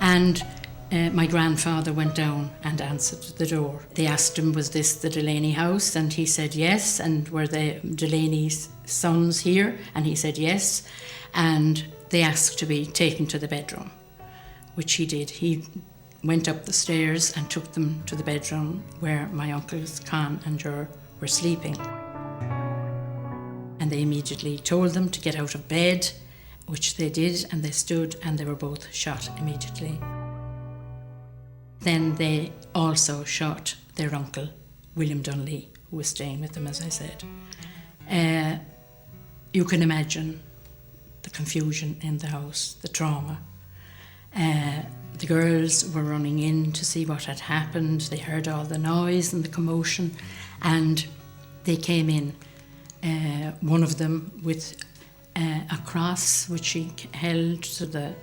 And my grandfather went down and answered the door. They asked him, was this the Delaney house? And he said yes. And were the Delaney's sons here? And he said yes. And they asked to be taken to the bedroom, which he did. He went up the stairs and took them to the bedroom where my uncles Con and Ger were sleeping. And they immediately told them to get out of bed, which they did, and they stood, and they were both shot immediately. Then they also shot their uncle, William Dunley, who was staying with them, as I said. You can imagine the confusion in the house, the trauma. The girls were running in to see what had happened. They heard all the noise and the commotion, and they came in. One of them with a cross which she held to the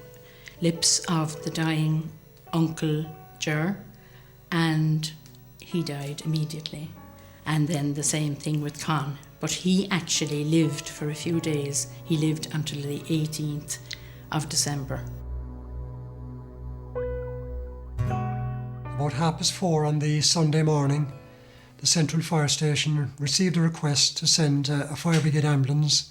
lips of the dying Uncle Ger, and he died immediately. And then the same thing with Con, but he actually lived for a few days. He lived until the 18th of December. About 4:30 on the Sunday morning, the Central Fire Station received a request to send a fire brigade ambulance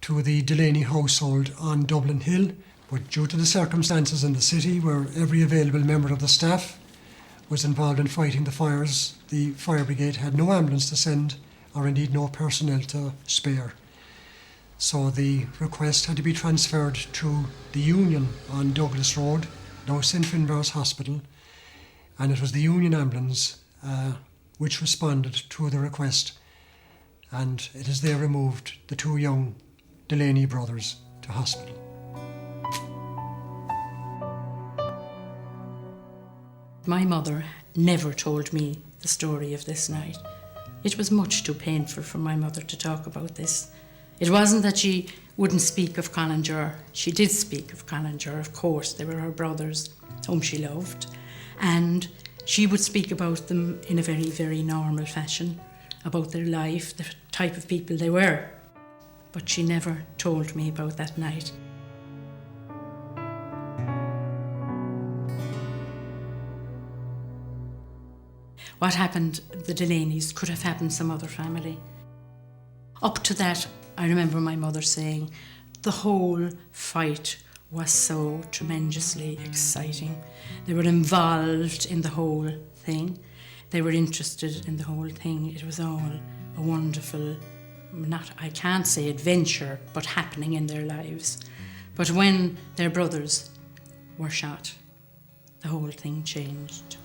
to the Delaney household on Dublin Hill, but due to the circumstances in the city where every available member of the staff was involved in fighting the fires, the fire brigade had no ambulance to send, or indeed no personnel to spare. So the request had to be transferred to the Union on Douglas Road, now St Finbarr's Hospital, and it was the Union ambulance which responded to the request, and it is there removed the two young Delaney brothers to hospital. My mother never told me the story of this night. It was much too painful for my mother to talk about this. It wasn't that she wouldn't speak of Cónal Creedon. She did speak of Cónal Creedon, of course. They were her brothers, whom she loved. And she would speak about them in a very, very normal fashion, about their life, the type of people they were. But she never told me about that night. What happened, the Delaneys, could have happened some other family. Up to that, I remember my mother saying, the whole fight was so tremendously exciting. They were involved in the whole thing. They were interested in the whole thing. It was all a wonderful, I can't say adventure, but happening in their lives. But when their brothers were shot, the whole thing changed.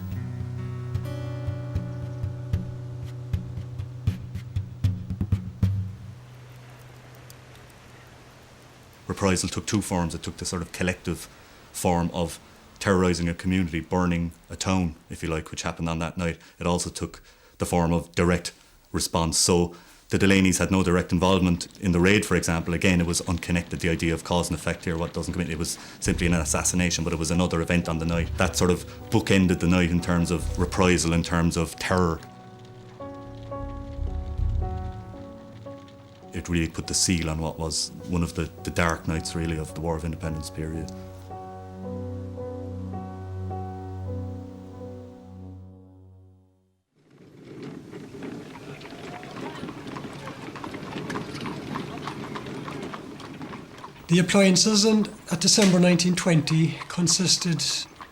Reprisal took two forms. It took the sort of collective form of terrorising a community, burning a town, if you like, which happened on that night. It also took the form of direct response. So the Delaneys had no direct involvement in the raid, for example. Again, it was unconnected, the idea of cause and effect here, what doesn't come in. It was simply an assassination, but it was another event on the night. That sort of bookended the night in terms of reprisal, in terms of terror. It really put the seal on what was one of the dark nights, really, of the War of Independence period. The appliances at December 1920 consisted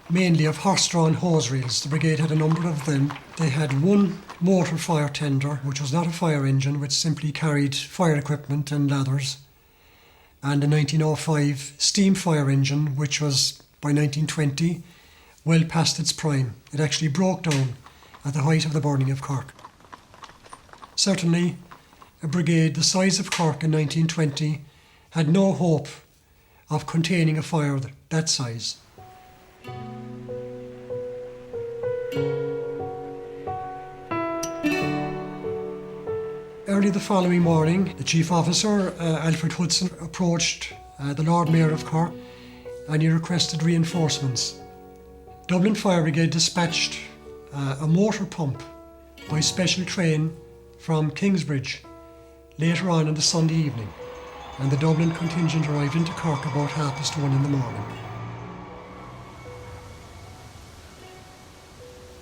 mainly of horse-drawn hose reels. The brigade had a number of them. They had one motor fire tender, which was not a fire engine, which simply carried fire equipment and ladders, and a 1905 steam fire engine, which was, by 1920, well past its prime. It actually broke down at the height of the burning of Cork. Certainly, a brigade the size of Cork in 1920 had no hope of containing a fire that size. Early the following morning, the chief officer, Alfred Hudson, approached the Lord Mayor of Cork, and he requested reinforcements. Dublin Fire Brigade dispatched a motor pump by special train from Kingsbridge later on the Sunday evening, and the Dublin contingent arrived into Cork about 1:30 in the morning.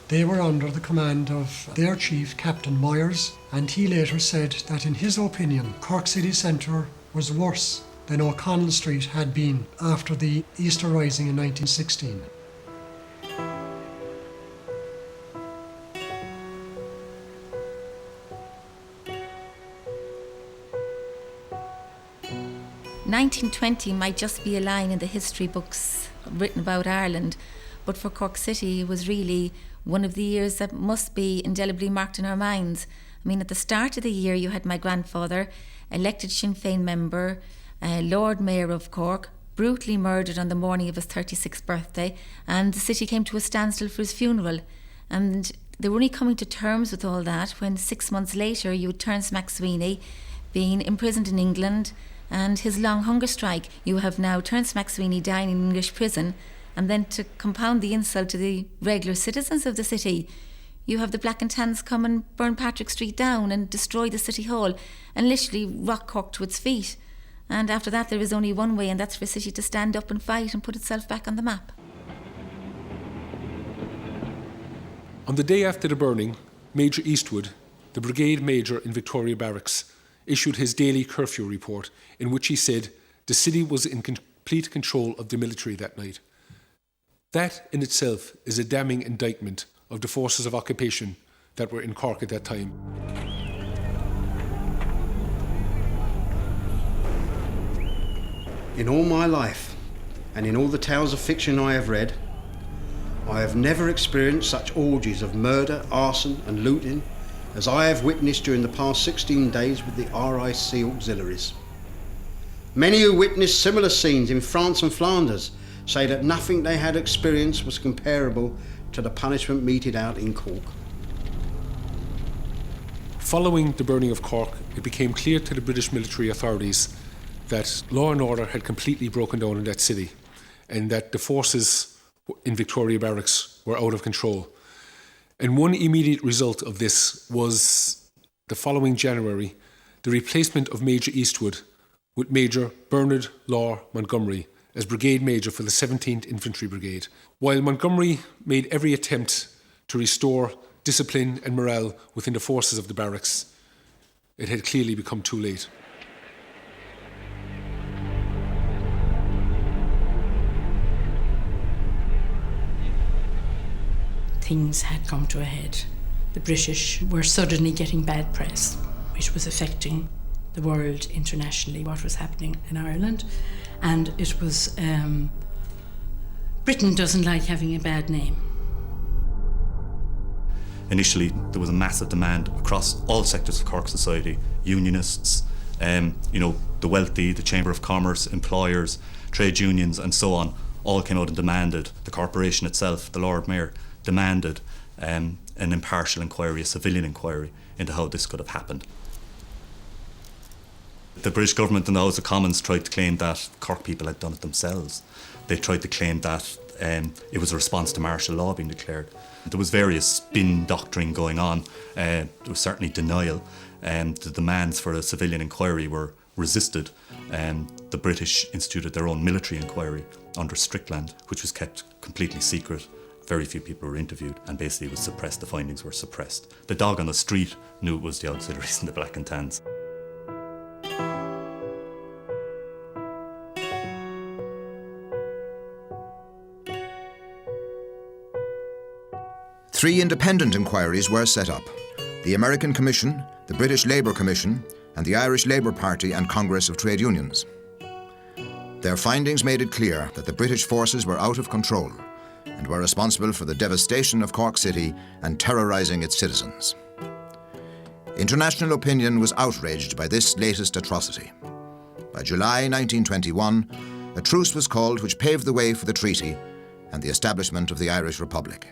They were under the command of their chief, Captain Myers, and he later said that in his opinion, Cork City Centre was worse than O'Connell Street had been after the Easter Rising in 1916. "1920 might just be a line in the history books written about Ireland, but for Cork City it was really one of the years that must be indelibly marked in our minds. I mean, at the start of the year you had my grandfather, elected Sinn Féin member, Lord Mayor of Cork, brutally murdered on the morning of his 36th birthday, and the city came to a standstill for his funeral. And they were only coming to terms with all that when 6 months later you had Terence MacSwiney being imprisoned in England and his long hunger strike. You have now Terence MacSwiney dying in English prison, and then to compound the insult to the regular citizens of the city, you have the Black and Tans come and burn Patrick Street down and destroy the City Hall and literally rock Cork to its feet. And after that there is only one way, and that's for the city to stand up and fight and put itself back on the map. On the day after the burning, Major Eastwood, the brigade major in Victoria Barracks, issued his daily curfew report in which he said the city was in complete control of the military that night. That in itself is a damning indictment of the forces of occupation that were in Cork at that time. In all my life, and in all the tales of fiction I have read, I have never experienced such orgies of murder, arson and looting as I have witnessed during the past 16 days with the RIC auxiliaries. Many who witnessed similar scenes in France and Flanders say that nothing they had experienced was comparable to the punishment meted out in Cork. Following the burning of Cork, it became clear to the British military authorities that law and order had completely broken down in that city and that the forces in Victoria Barracks were out of control. And one immediate result of this was the following January, the replacement of Major Eastwood with Major Bernard Law Montgomery as Brigade Major for the 17th Infantry Brigade. While Montgomery made every attempt to restore discipline and morale within the forces of the barracks, it had clearly become too late. Things had come to a head. The British were suddenly getting bad press, which was affecting the world internationally, what was happening in Ireland. And it was, Britain doesn't like having a bad name. Initially, there was a massive demand across all sectors of Cork society, unionists, the wealthy, the Chamber of Commerce, employers, trade unions and so on, all came out and demanded, the corporation itself, the Lord Mayor, demanded an impartial inquiry, a civilian inquiry into how this could have happened. The British government in the House of Commons tried to claim that Cork people had done it themselves. They tried to claim that it was a response to martial law being declared. There was various spin doctrine going on. There was certainly denial. The demands for a civilian inquiry were resisted. The British instituted their own military inquiry under Strickland, which was kept completely secret. Very few people were interviewed, and basically it was suppressed. The findings were suppressed. The dog on the street knew it was the auxiliaries and the Black and Tans. Three independent inquiries were set up: the American Commission, the British Labour Commission, and the Irish Labour Party and Congress of Trade Unions. Their findings made it clear that the British forces were out of control and were responsible for the devastation of Cork City and terrorising its citizens. International opinion was outraged by this latest atrocity. By July 1921, a truce was called which paved the way for the treaty and the establishment of the Irish Republic.